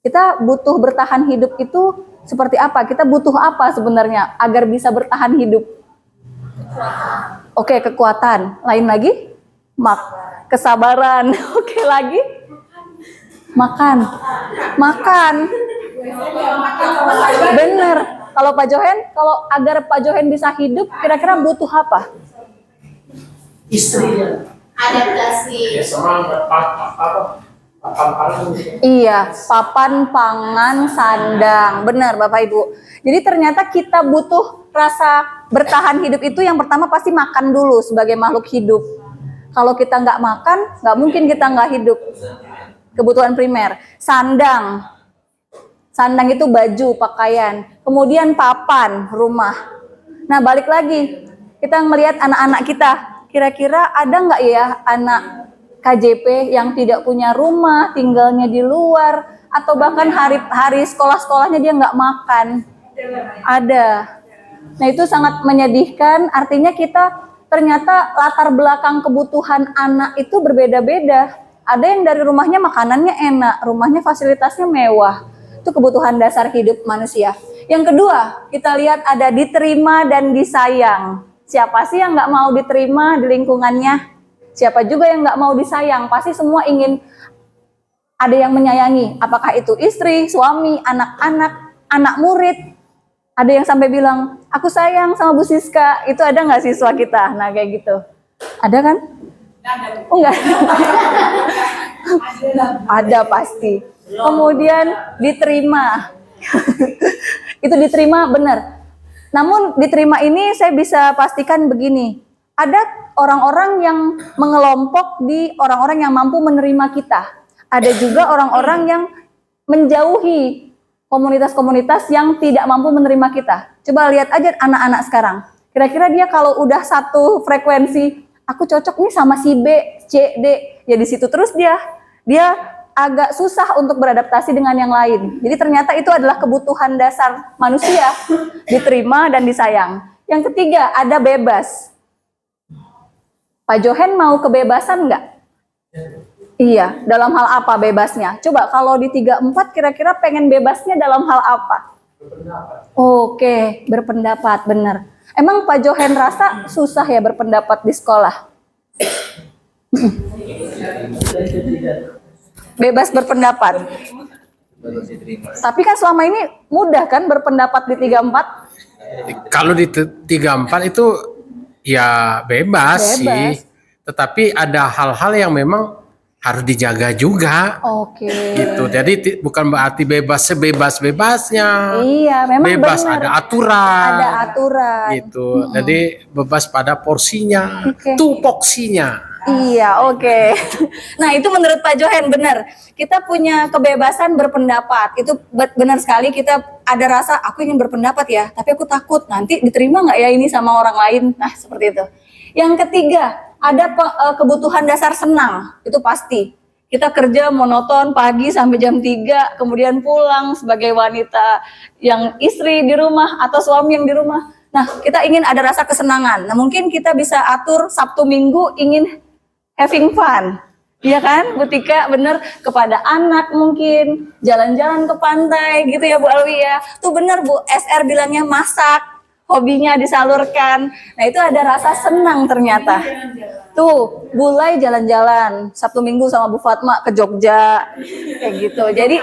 Kita butuh bertahan hidup itu seperti apa? Kita butuh apa sebenarnya agar bisa bertahan hidup? Oke, kekuatan. Lain lagi? Kesabaran. Oke, lagi? Makan. Bener. Kalau Pak Johen, kalau agar Pak Johen bisa hidup, kira-kira butuh apa? Istri. Adaptasi. Iya, papan, pangan, sandang. Benar Bapak Ibu. Jadi ternyata kita butuh rasa bertahan hidup itu yang pertama pasti makan dulu sebagai makhluk hidup. Kalau kita nggak makan, nggak mungkin kita nggak hidup. Kebutuhan primer. Sandang. Sandang itu baju, pakaian. Kemudian papan, rumah. Nah balik lagi, kita melihat anak-anak kita. Kira-kira ada nggak ya anak KJP yang tidak punya rumah, tinggalnya di luar, atau bahkan hari sekolah-sekolahnya dia nggak makan? Ada. Nah itu sangat menyedihkan, artinya kita ternyata latar belakang kebutuhan anak itu berbeda-beda. Ada yang dari rumahnya makanannya enak, rumahnya fasilitasnya mewah. Itu kebutuhan dasar hidup manusia. Yang kedua, kita lihat ada diterima dan disayang. Siapa sih yang nggak mau diterima di lingkungannya? Siapa juga yang nggak mau disayang? Pasti semua ingin ada yang menyayangi. Apakah itu istri, suami, anak-anak, anak murid. Ada yang sampai bilang, aku sayang sama Bu Siska. Itu ada nggak siswa kita? Nah kayak gitu. Ada kan? Oh enggak. Ada pasti. Kemudian diterima. Itu diterima benar. Namun diterima ini saya bisa pastikan begini. Ada orang-orang yang mengelompok di orang-orang yang mampu menerima kita. Ada juga orang-orang yang menjauhi komunitas-komunitas yang tidak mampu menerima kita. Coba lihat aja anak-anak sekarang. Kira-kira dia kalau udah satu frekuensi, aku cocok nih sama si B, C, D, ya di situ terus dia agak susah untuk beradaptasi dengan yang lain. Jadi ternyata itu adalah kebutuhan dasar manusia, diterima dan disayang. Yang ketiga, ada bebas. Pak Johen mau kebebasan nggak? Iya, dalam hal apa bebasnya? Coba kalau di 34 kira-kira pengen bebasnya dalam hal apa? Oke, berpendapat, benar. Emang Pak Johen rasa susah ya berpendapat di sekolah? Bebas berpendapat. Tapi kan selama ini mudah kan berpendapat di 34? Kalau di 34 itu ya bebas sih. Tetapi ada hal-hal yang memang harus dijaga juga. Oke. Gitu. Jadi bukan berarti bebas sebebas-bebasnya. Iya, memang bebas benar. ada aturan. Ada aturan. Gitu. Jadi bebas pada porsinya, tupoksinya. Iya, oke. Nah, itu menurut Pak Johen benar. Kita punya kebebasan berpendapat. Itu benar sekali, kita ada rasa aku ingin berpendapat ya, tapi aku takut nanti diterima nggak ya ini sama orang lain. Nah, seperti itu. Yang ketiga, ada kebutuhan dasar senang. Itu pasti. Kita kerja monoton pagi sampai jam 3, kemudian pulang sebagai wanita yang istri di rumah atau suami yang di rumah. Nah, kita ingin ada rasa kesenangan. Nah, mungkin kita bisa atur Sabtu Minggu ingin having fun. Iya kan, Bu Tika, bener, kepada anak mungkin, jalan-jalan ke pantai gitu ya Bu Alwi ya. Tuh bener Bu, SR bilangnya masak, hobinya disalurkan. Nah itu ada rasa senang ternyata. Tuh, mulai jalan-jalan, Sabtu Minggu sama Bu Fatma ke Jogja, kayak gitu. Jadi,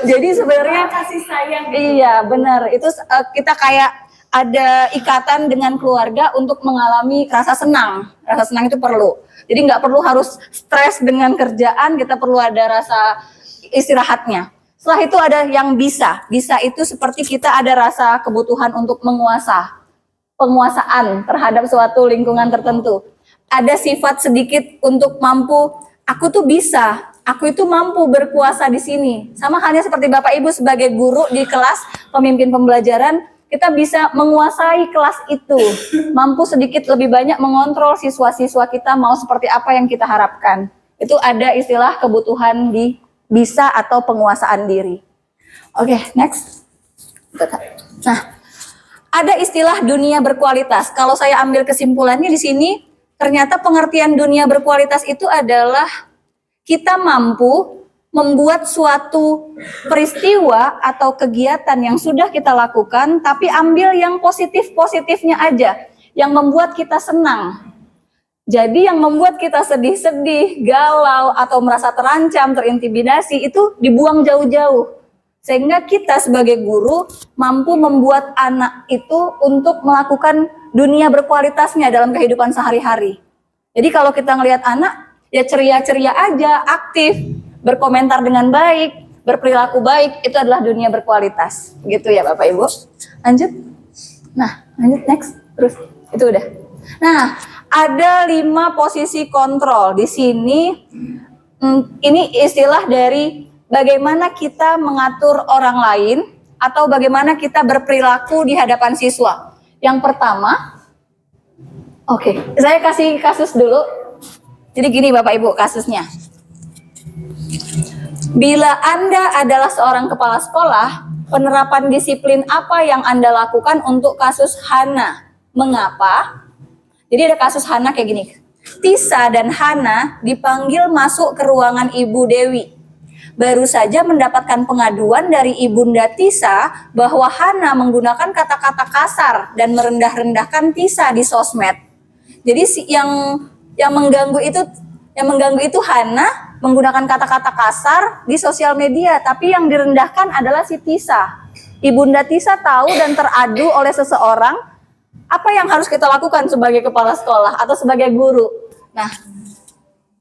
jadi sebenarnya kasih sayang. Iya benar, itu kita kayak ada ikatan dengan keluarga untuk mengalami rasa senang. Rasa senang itu perlu. Jadi nggak perlu harus stres dengan kerjaan, kita perlu ada rasa istirahatnya. Setelah itu ada yang bisa. Bisa itu seperti kita ada rasa kebutuhan untuk penguasaan terhadap suatu lingkungan tertentu. Ada sifat sedikit untuk mampu, aku tuh bisa, aku itu mampu berkuasa di sini. Sama halnya seperti Bapak Ibu sebagai guru di kelas, pemimpin pembelajaran, kita bisa menguasai kelas itu, mampu sedikit lebih banyak mengontrol siswa-siswa kita mau seperti apa yang kita harapkan. Itu ada istilah kebutuhan di bisa atau penguasaan diri. Oke, next. Nah, ada istilah dunia berkualitas. Kalau saya ambil kesimpulannya di sini, ternyata pengertian dunia berkualitas itu adalah kita mampu membuat suatu peristiwa atau kegiatan yang sudah kita lakukan, tapi ambil yang positif-positifnya aja, yang membuat kita senang. Jadi yang membuat kita sedih-sedih, galau, atau merasa terancam, terintimidasi, itu dibuang jauh-jauh. Sehingga kita sebagai guru mampu membuat anak itu untuk melakukan dunia berkualitasnya dalam kehidupan sehari-hari. Jadi kalau kita ngelihat anak, ya ceria-ceria aja, aktif, berkomentar dengan baik, berperilaku baik, itu adalah dunia berkualitas. Gitu ya Bapak Ibu. Lanjut. Nah, lanjut next. Terus, itu udah. Nah, ada 5 posisi kontrol. Di sini, ini istilah dari bagaimana kita mengatur orang lain atau bagaimana kita berperilaku di hadapan siswa. Yang pertama, oke, saya kasih kasus dulu. Jadi gini Bapak Ibu kasusnya. Bila Anda adalah seorang kepala sekolah, penerapan disiplin apa yang Anda lakukan untuk kasus Hana? Mengapa? Jadi ada kasus Hana kayak gini. Tisa dan Hana dipanggil masuk ke ruangan Ibu Dewi. Baru saja mendapatkan pengaduan dari Ibunda Tisa bahwa Hana menggunakan kata-kata kasar dan merendah-rendahkan Tisa di sosmed. Jadi yang mengganggu itu Hana menggunakan kata-kata kasar di sosial media, tapi yang direndahkan adalah si Tisa. Ibunda Tisa tahu dan teradu oleh seseorang apa yang harus kita lakukan sebagai kepala sekolah atau sebagai guru. Nah,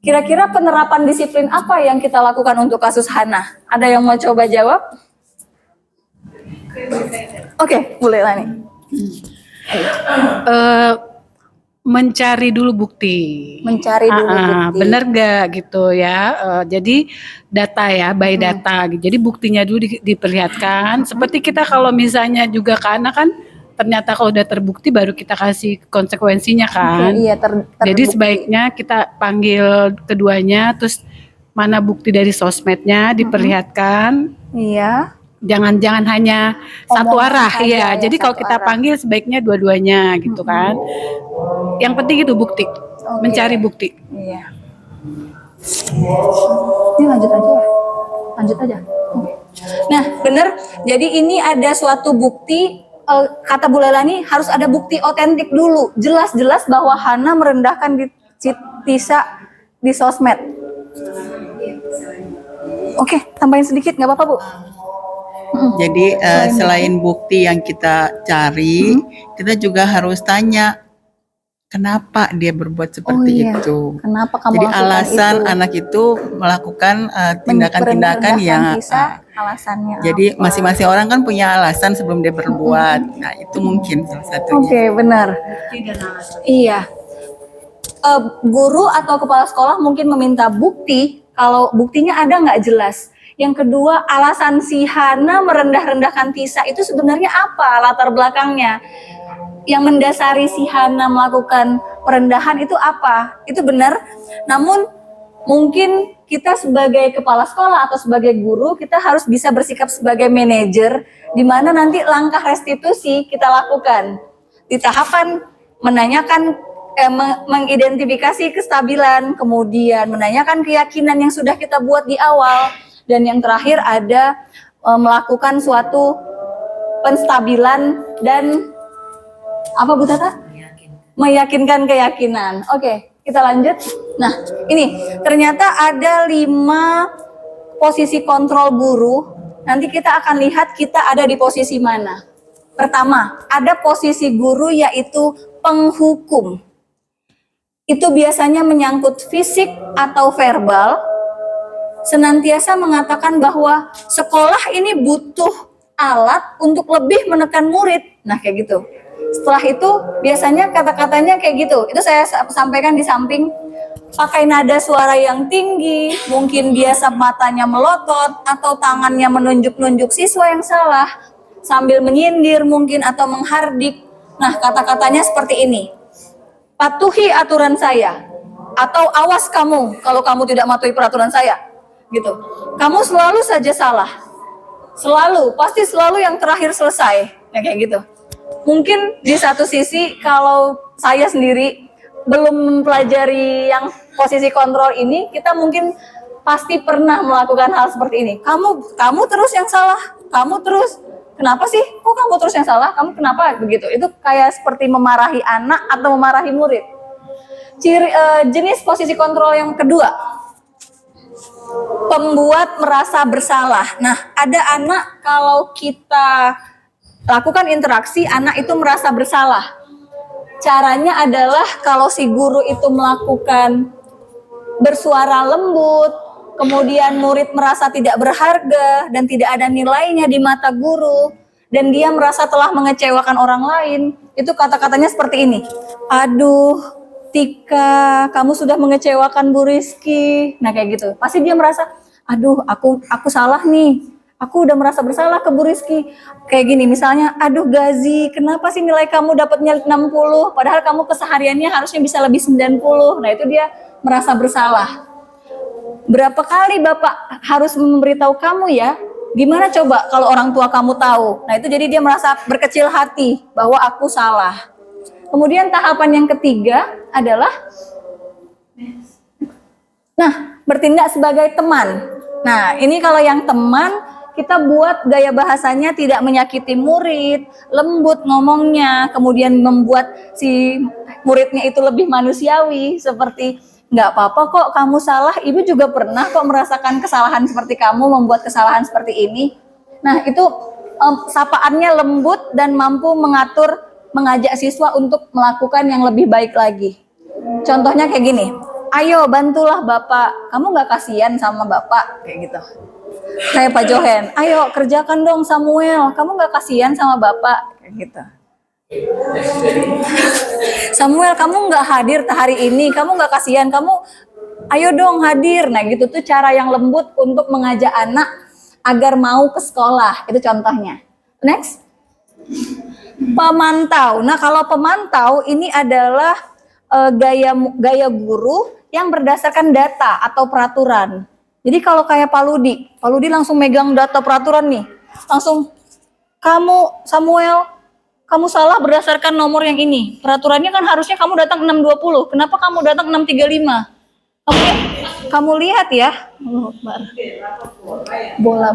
kira-kira penerapan disiplin apa yang kita lakukan untuk kasus Hana? Ada yang mau coba jawab? Oke, boleh Lani. Mencari dulu bukti. Mencari dulu bukti. Bener nggak gitu ya? Jadi data ya, by data. Jadi buktinya dulu diperlihatkan. Seperti kita kalau misalnya juga ke anak kan, ternyata kalau udah terbukti baru kita kasih konsekuensinya kan. Oke, iya, Jadi sebaiknya kita panggil keduanya, terus mana bukti dari sosmednya diperlihatkan. Iya. Jangan hanya satu Omongan arah saja ya. ya, Jadi kalau satu kita arah. panggil sebaiknya dua-duanya gitu kan. Yang penting itu bukti, mencari bukti. Iya. Ini lanjut aja ya. Lanjut aja. Oke. Nah, benar. Jadi ini ada suatu bukti, kata Bu Lelani harus ada bukti otentik dulu. Jelas-jelas bahwa Hana merendahkan Tisa di sosmed. Oke, tambahin sedikit nggak apa-apa Bu. Jadi selain bukti yang kita cari, kita juga harus tanya kenapa dia berbuat seperti itu. Kenapa kamu Jadi lakukan alasan itu? anak itu melakukan tindakan-tindakan yang Tisa, alasannya. jadi masing-masing orang kan punya alasan sebelum dia berbuat. Nah, itu mungkin salah satunya. Oke, benar. Iya. Guru atau kepala sekolah mungkin meminta bukti, kalau buktinya ada nggak jelas. Yang kedua, alasan si Hana merendah-rendahkan Tisa itu sebenarnya apa latar belakangnya? Yang mendasari si Hana melakukan perendahan itu apa? Itu benar. Namun mungkin kita sebagai kepala sekolah atau sebagai guru, kita harus bisa bersikap sebagai manajer, di mana nanti langkah restitusi kita lakukan. Di tahapan menanyakan, mengidentifikasi kestabilan, kemudian menanyakan keyakinan yang sudah kita buat di awal, dan yang terakhir ada melakukan suatu penstabilan dan apa Bu Tata? Meyakinkan keyakinan. Oke, kita lanjut. Nah, ini ternyata ada 5 posisi kontrol guru. Nanti kita akan lihat kita ada di posisi mana. Pertama, ada posisi guru yaitu penghukum. Itu biasanya menyangkut fisik atau verbal. Senantiasa mengatakan bahwa sekolah ini butuh alat untuk lebih menekan murid. Nah, kayak gitu. Setelah itu biasanya kata-katanya kayak gitu. Itu saya sampaikan di samping, pakai nada suara yang tinggi, mungkin biasa matanya melotot atau tangannya menunjuk-nunjuk siswa yang salah sambil menyindir mungkin atau menghardik. Nah, kata-katanya seperti ini. Patuhi aturan saya, atau awas kamu kalau kamu tidak mematuhi peraturan saya. Gitu. Kamu selalu saja salah. Pasti selalu yang terakhir selesai. Ya, kayak gitu. Mungkin di satu sisi kalau saya sendiri belum mempelajari yang posisi kontrol ini, kita mungkin pasti pernah melakukan hal seperti ini. Kamu terus yang salah. Kamu terus. Kenapa sih? Kok kamu terus yang salah? Kamu kenapa begitu? Itu kayak seperti memarahi anak atau memarahi murid. Jenis posisi kontrol yang kedua, pembuat merasa bersalah. Nah, ada anak kalau kita lakukan interaksi, anak itu merasa bersalah. Caranya adalah kalau si guru itu melakukan bersuara lembut, kemudian murid merasa tidak berharga dan tidak ada nilainya di mata guru, dan dia merasa telah mengecewakan orang lain, itu kata-katanya seperti ini. Aduh, Tika, kamu sudah mengecewakan Bu Rizky. Nah, kayak gitu. Pasti dia merasa, aduh, aku salah nih. Aku udah merasa bersalah ke Bu Rizky. Kayak gini, misalnya, aduh Gazi, kenapa sih nilai kamu dapatnya 60? Padahal kamu kesehariannya harusnya bisa lebih 90. Nah, itu dia merasa bersalah. Berapa kali Bapak harus memberitahu kamu ya? Gimana coba kalau orang tua kamu tahu? Nah, itu jadi dia merasa berkecil hati bahwa aku salah. Kemudian tahapan yang ketiga adalah Nah, bertindak sebagai teman. Nah, ini kalau yang teman, kita buat gaya bahasanya tidak menyakiti murid, lembut ngomongnya, kemudian membuat si muridnya itu lebih manusiawi, seperti nggak apa-apa kok kamu salah, ibu juga pernah kok merasakan kesalahan seperti kamu, membuat kesalahan seperti ini. Nah, itu sapaannya lembut dan mampu mengatur, mengajak siswa untuk melakukan yang lebih baik lagi. Contohnya kayak gini, ayo bantulah bapak, kamu nggak kasihan sama bapak, kayak gitu. Kayak Pak Johen, ayo kerjakan dong Samuel, kamu nggak kasihan sama bapak, kayak gitu. Samuel, kamu nggak hadir hari ini, kamu nggak kasihan, kamu ayo dong hadir. Nah gitu tuh cara yang lembut untuk mengajak anak agar mau ke sekolah, itu contohnya. Next, pemantau. Nah kalau pemantau ini adalah gaya guru yang berdasarkan data atau peraturan. Jadi kalau kayak Pak Ludi langsung megang data peraturan nih, langsung kamu Samuel, kamu salah berdasarkan nomor yang ini. Peraturannya kan harusnya kamu datang 6.20. Kenapa kamu datang 6.35? Kamu lihat ya. Bola.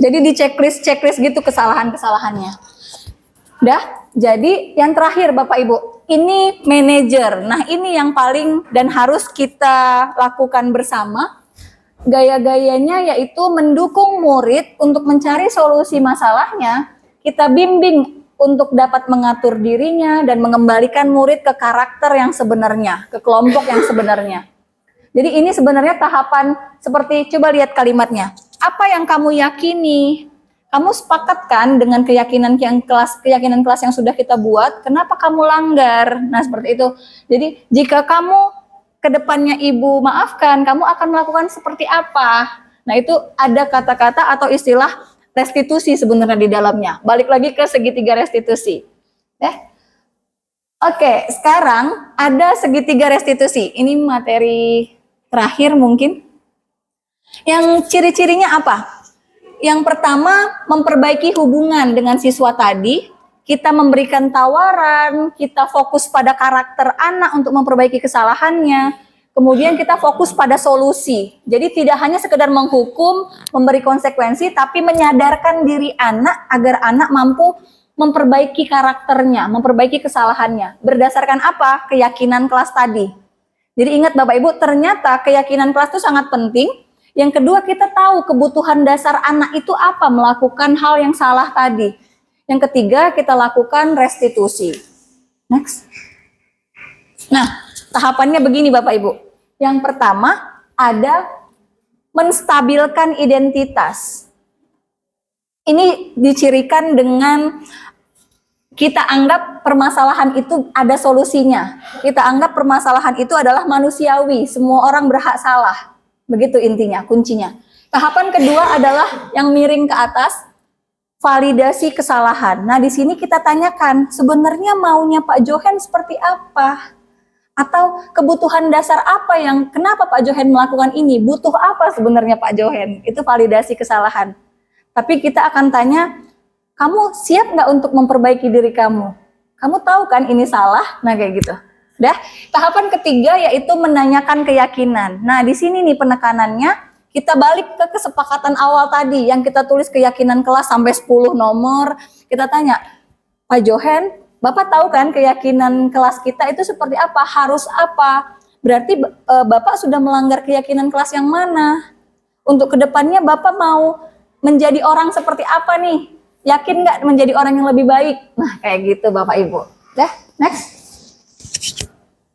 Jadi di checklist gitu kesalahannya. Udah? Jadi yang terakhir Bapak Ibu, ini manajer. Nah, ini yang paling dan harus kita lakukan bersama. Gaya-gayanya yaitu mendukung murid untuk mencari solusi masalahnya, kita bimbing untuk dapat mengatur dirinya dan mengembalikan murid ke karakter yang sebenarnya, ke kelompok yang sebenarnya. Jadi ini sebenarnya tahapan seperti, coba lihat kalimatnya. Apa yang kamu yakini? Kamu sepakat kan dengan keyakinan kelas yang sudah kita buat? Kenapa kamu langgar? Nah, seperti itu. Jadi, jika kamu kedepannya ibu maafkan, kamu akan melakukan seperti apa? Nah, itu ada kata-kata atau istilah restitusi sebenarnya di dalamnya. Balik lagi ke segitiga restitusi. Oke, sekarang ada segitiga restitusi. Ini materi terakhir mungkin. Yang ciri-cirinya apa? Yang pertama, memperbaiki hubungan dengan siswa tadi. Kita memberikan tawaran, kita fokus pada karakter anak untuk memperbaiki kesalahannya. Kemudian kita fokus pada solusi. Jadi tidak hanya sekedar menghukum, memberi konsekuensi, tapi menyadarkan diri anak agar anak mampu memperbaiki karakternya, memperbaiki kesalahannya. Berdasarkan apa? Keyakinan kelas tadi. Jadi ingat Bapak Ibu, ternyata keyakinan kelas itu sangat penting. Yang kedua, kita tahu kebutuhan dasar anak itu apa, melakukan hal yang salah tadi. Yang ketiga, kita lakukan restitusi. Next. Nah, tahapannya begini Bapak Ibu. Yang pertama, ada menstabilkan identitas. Ini dicirikan dengan kita anggap permasalahan itu ada solusinya. Kita anggap permasalahan itu adalah manusiawi, semua orang berhak salah. Begitu intinya, kuncinya. Tahapan kedua adalah yang miring ke atas, validasi kesalahan. Nah, di sini kita tanyakan, sebenarnya maunya Pak Johen seperti apa? Atau kebutuhan dasar apa yang, kenapa Pak Johen melakukan ini? Butuh apa sebenarnya Pak Johen? Itu validasi kesalahan. Tapi kita akan tanya, kamu siap nggak untuk memperbaiki diri kamu? Kamu tahu kan ini salah? Nah, kayak gitu. Dah, tahapan ketiga yaitu menanyakan keyakinan. Nah, di sini nih penekanannya, kita balik ke kesepakatan awal tadi yang kita tulis keyakinan kelas sampai 10 nomor. Kita tanya, Pak Johen, Bapak tahu kan keyakinan kelas kita itu seperti apa? Harus apa? Berarti Bapak sudah melanggar keyakinan kelas yang mana? Untuk kedepannya Bapak mau menjadi orang seperti apa nih? Yakin nggak menjadi orang yang lebih baik? Nah, kayak gitu Bapak Ibu. Dah, next.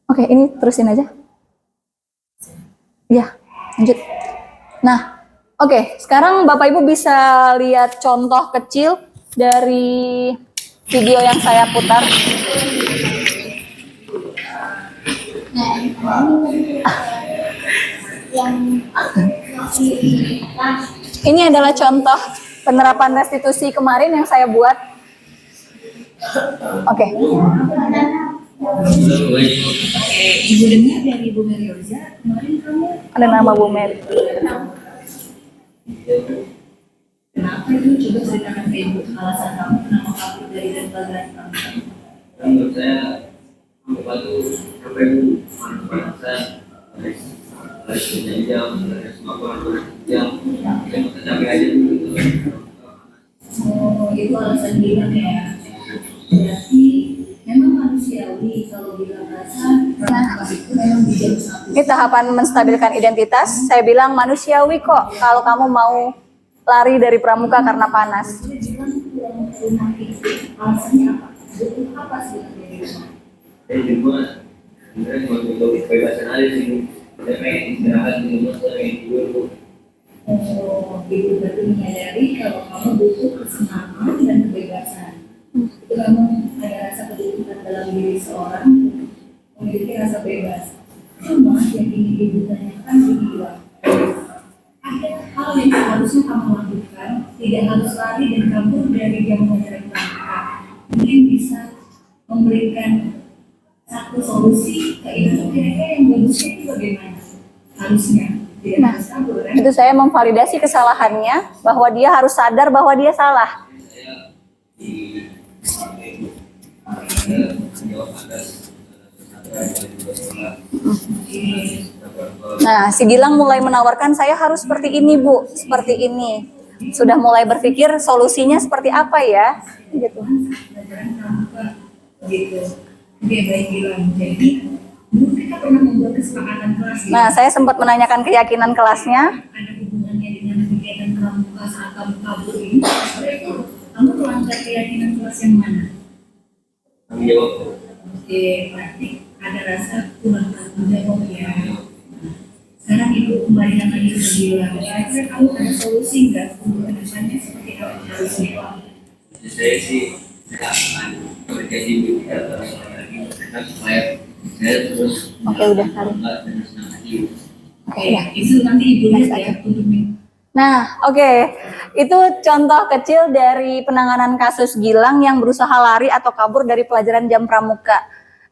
Oke, ini terusin aja. Ya, lanjut. Nah, oke, sekarang Bapak Ibu bisa lihat contoh kecil dari video yang saya putar. Ini adalah contoh penerapan restitusi kemarin yang saya buat. Oke. Ibu dengar dari Ibu Mary Oza, kemarin kamu Ada nama Bu Mary. kenapa itu? Coba ceritakan ke Ibu alasan kamu kenapa kabur dari dan pelajaran kamu. Menurut saya Oh, itu alasan bilang ya. Berarti memang manusiawi kalau bilang rasa itu memang di jam 1. Ini tahapan menstabilkan identitas. Saya bilang manusiawi kok kalau kamu mau lari dari pramuka karena panas. Alasannya apa? Butuh apa sih? Oh, ibu berarti menyadari kalau kamu butuh kesenangan dan kebebasan. Itu memang ada rasa kebutuhan dalam diri seorang memiliki rasa bebas. Cuma yang ingin ibu tanyakan begini, ada hal yang seharusnya kamu lakukan, tidak harus lari dan kabur dari jam pelajaran pramuka. Mungkin bisa memberikan satu solusi ke ibu, kira-kira yang bagusnya itu bagaimana? Harusnya tidak harus kabur, kan? Itu saya memvalidasi kesalahannya bahwa dia harus sadar bahwa dia salah. Nah, si Gilang mulai menawarkan saya harus seperti ini, Bu, seperti ini. Sudah mulai berpikir solusinya seperti apa ya? Gitu. Pelajaran pramuka gitu. Oke, baik Gilang. Jadi dulu kita pernah membuat kesepakatan kelas. Nah, saya sempat menanyakan keyakinan kelasnya. Ada hubungannya dengan kegiatan pramuka saat kamu kabur ini. Itu kamu melanggar keyakinan kelas yang mana? Oke, berarti ada rasa kurang tanggung jawab ya. Sekarang ibu kembali lagi ke Gilang. Kira-kira kamu ada solusi nggak untuk kedepannya seperti apa harusnya? Saya sih akan bekerja di supaya saya terus Oke, udah kali. Oke, itu nanti ibu lihat ya untuk Nah, oke. Itu contoh kecil dari penanganan kasus Gilang yang berusaha lari atau kabur dari pelajaran jam pramuka.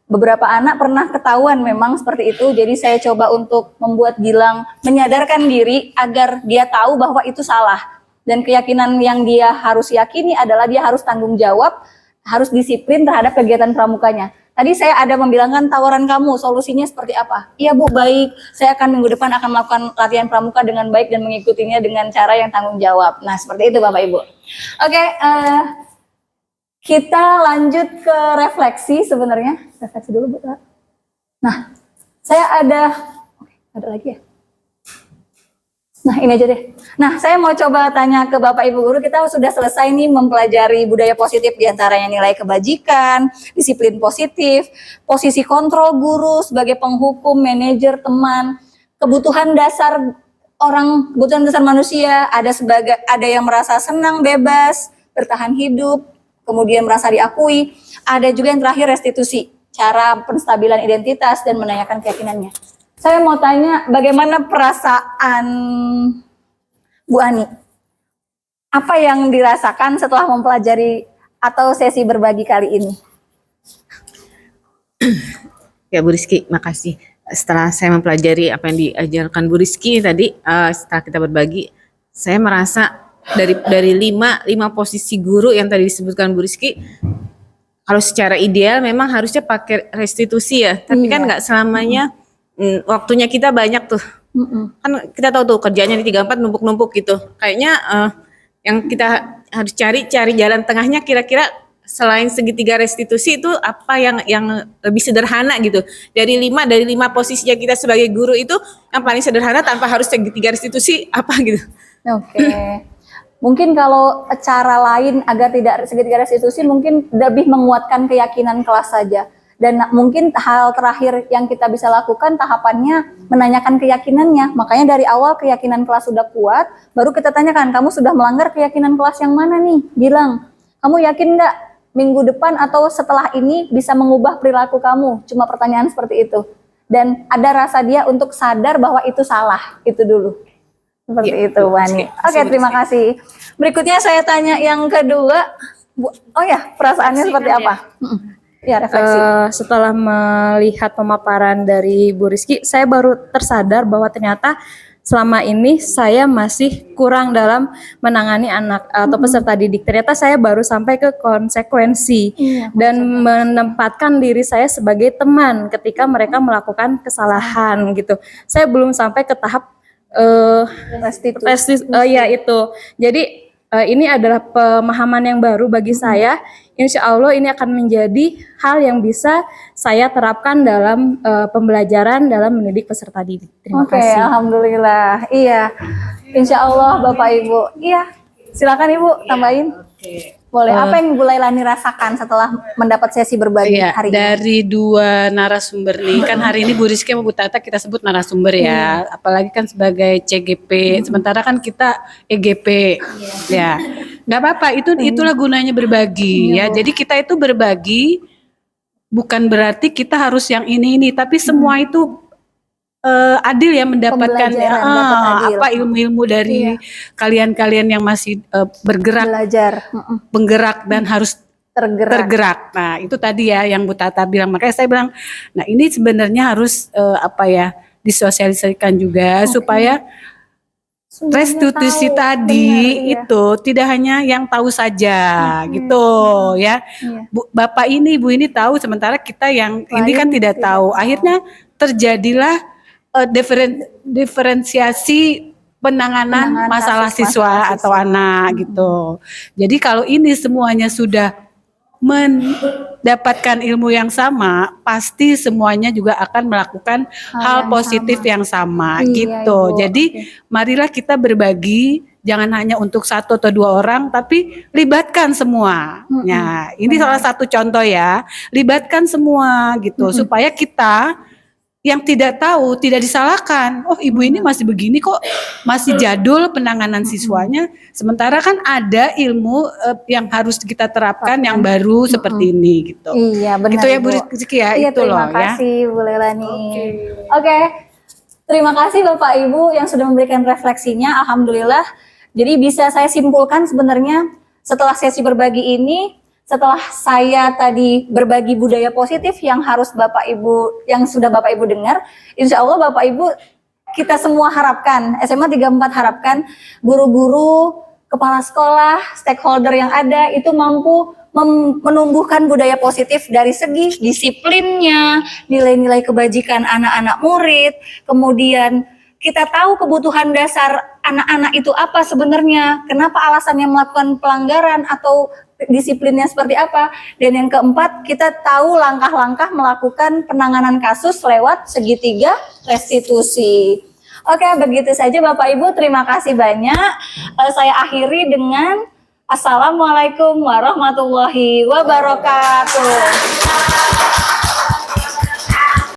Beberapa anak pernah ketahuan memang seperti itu, jadi saya coba untuk membuat Gilang menyadarkan diri agar dia tahu bahwa itu salah. Dan keyakinan yang dia harus yakini adalah dia harus tanggung jawab, harus disiplin terhadap kegiatan pramukanya. Tadi saya ada membilangkan tawaran kamu, solusinya seperti apa? Iya Bu, baik. Saya akan minggu depan akan melakukan latihan pramuka dengan baik dan mengikutinya dengan cara yang tanggung jawab. Nah, seperti itu Bapak Ibu. Oke, kita lanjut ke refleksi sebenarnya. Refleksi dulu Bu. Nah, saya ada lagi ya? Nah, ini aja deh. Nah, saya mau coba tanya ke Bapak Ibu Guru, kita sudah selesai nih mempelajari budaya positif diantaranya nilai kebajikan, disiplin positif, posisi kontrol guru sebagai penghukum, manajer, teman, kebutuhan dasar orang, kebutuhan dasar manusia, ada yang merasa senang, bebas, bertahan hidup, kemudian merasa diakui, ada juga yang terakhir restitusi, cara penstabilan identitas dan menanyakan keyakinannya. Saya mau tanya bagaimana perasaan Bu Ani? Apa yang dirasakan setelah mempelajari atau sesi berbagi kali ini? Ya Bu Rizky, makasih. Setelah saya mempelajari apa yang diajarkan Bu Rizky tadi, setelah kita berbagi, saya merasa dari lima posisi guru yang tadi disebutkan Bu Rizky, kalau secara ideal memang harusnya pakai restitusi ya, tapi kan nggak selamanya. Waktunya kita banyak tuh, kan kita tahu tuh kerjanya di 34 numpuk-numpuk gitu. Kayaknya yang kita harus cari jalan tengahnya kira-kira selain segitiga restitusi itu apa yang lebih sederhana gitu. Dari lima posisi yang kita sebagai guru itu yang paling sederhana tanpa harus segitiga restitusi apa gitu. Oke. Mungkin kalau cara lain agar tidak segitiga restitusi mungkin lebih menguatkan keyakinan kelas saja. Dan mungkin hal terakhir yang kita bisa lakukan tahapannya menanyakan keyakinannya. Makanya dari awal keyakinan kelas sudah kuat, baru kita tanyakan, kamu sudah melanggar keyakinan kelas yang mana nih? Gilang, kamu yakin nggak minggu depan atau setelah ini bisa mengubah perilaku kamu? Cuma pertanyaan seperti itu. Dan ada rasa dia untuk sadar bahwa itu salah, itu dulu. Seperti itu, Wani. Oke, terima kasih. Berikutnya saya tanya yang kedua. Oh ya, perasaannya seperti apa? Ya, refleksi. Setelah melihat pemaparan dari Bu Rizky, saya baru tersadar bahwa ternyata selama ini saya masih kurang dalam menangani anak atau peserta didik. Ternyata saya baru sampai ke konsekuensi dan menempatkan diri saya sebagai teman ketika mereka melakukan kesalahan gitu. Saya belum sampai ke tahap ya itu. Jadi ini adalah pemahaman yang baru bagi saya. Insya Allah ini akan menjadi hal yang bisa saya terapkan dalam pembelajaran dalam mendidik peserta didik. Terima kasih. Alhamdulillah. Iya. Insya Allah Bapak Ibu. Iya. Silakan Ibu tambahin. Boleh. Apa yang Bu Lailani rasakan setelah mendapat sesi berbagi hari ini? Dari dua narasumber nih, kan hari ini Bu Rizky sama Bu Tata kita sebut narasumber ya, apalagi kan sebagai CGP, sementara kan kita EGP, ya, nggak apa-apa, itulah gunanya berbagi ya. Jadi kita itu berbagi bukan berarti kita harus yang ini, tapi semua itu adil ya mendapatkan apa ilmu-ilmu dari kalian-kalian yang masih bergerak, penggerak dan harus tergerak. Nah itu tadi ya yang Bu Tata bilang, makanya saya bilang, nah ini sebenarnya harus disosialisasikan juga supaya restitusi tadi itu tidak hanya yang tahu saja gitu ya. Bapak ini, Ibu ini tahu, sementara kita yang ini kan tidak tahu. Akhirnya terjadilah diferensiasi penanganan masalah siswa atau anak gitu. Jadi kalau ini semuanya sudah mendapatkan ilmu yang sama, pasti semuanya juga akan melakukan hal positif yang sama gitu. Jadi marilah kita berbagi, jangan hanya untuk satu atau dua orang, tapi libatkan semua. Nah, ini salah satu contoh ya, libatkan semua gitu supaya kita yang tidak tahu tidak disalahkan. Oh, ibu ini masih begini kok, masih jadul penanganan siswanya. Sementara kan ada ilmu yang harus kita terapkan yang baru seperti ini gitu. Iya, benar. Itu ya Bu Rizky ya, iya, itu loh ya. Terima kasih Bu Lailani. Oke. Terima kasih Bapak Ibu yang sudah memberikan refleksinya. Alhamdulillah. Jadi bisa saya simpulkan sebenarnya setelah sesi berbagi ini, setelah saya tadi berbagi budaya positif yang harus Bapak Ibu, yang sudah Bapak Ibu dengar, insya Allah Bapak Ibu kita semua harapkan, SMA 34 harapkan guru-guru, kepala sekolah, stakeholder yang ada itu mampu menumbuhkan budaya positif dari segi disiplinnya, nilai-nilai kebajikan anak-anak murid, kemudian kita tahu kebutuhan dasar anak-anak itu apa sebenarnya, kenapa alasannya melakukan pelanggaran atau disiplinnya seperti apa. Dan yang keempat, kita tahu langkah-langkah melakukan penanganan kasus lewat segitiga restitusi. Oke, begitu saja Bapak Ibu, terima kasih banyak. Saya akhiri dengan Assalamualaikum warahmatullahi wabarakatuh.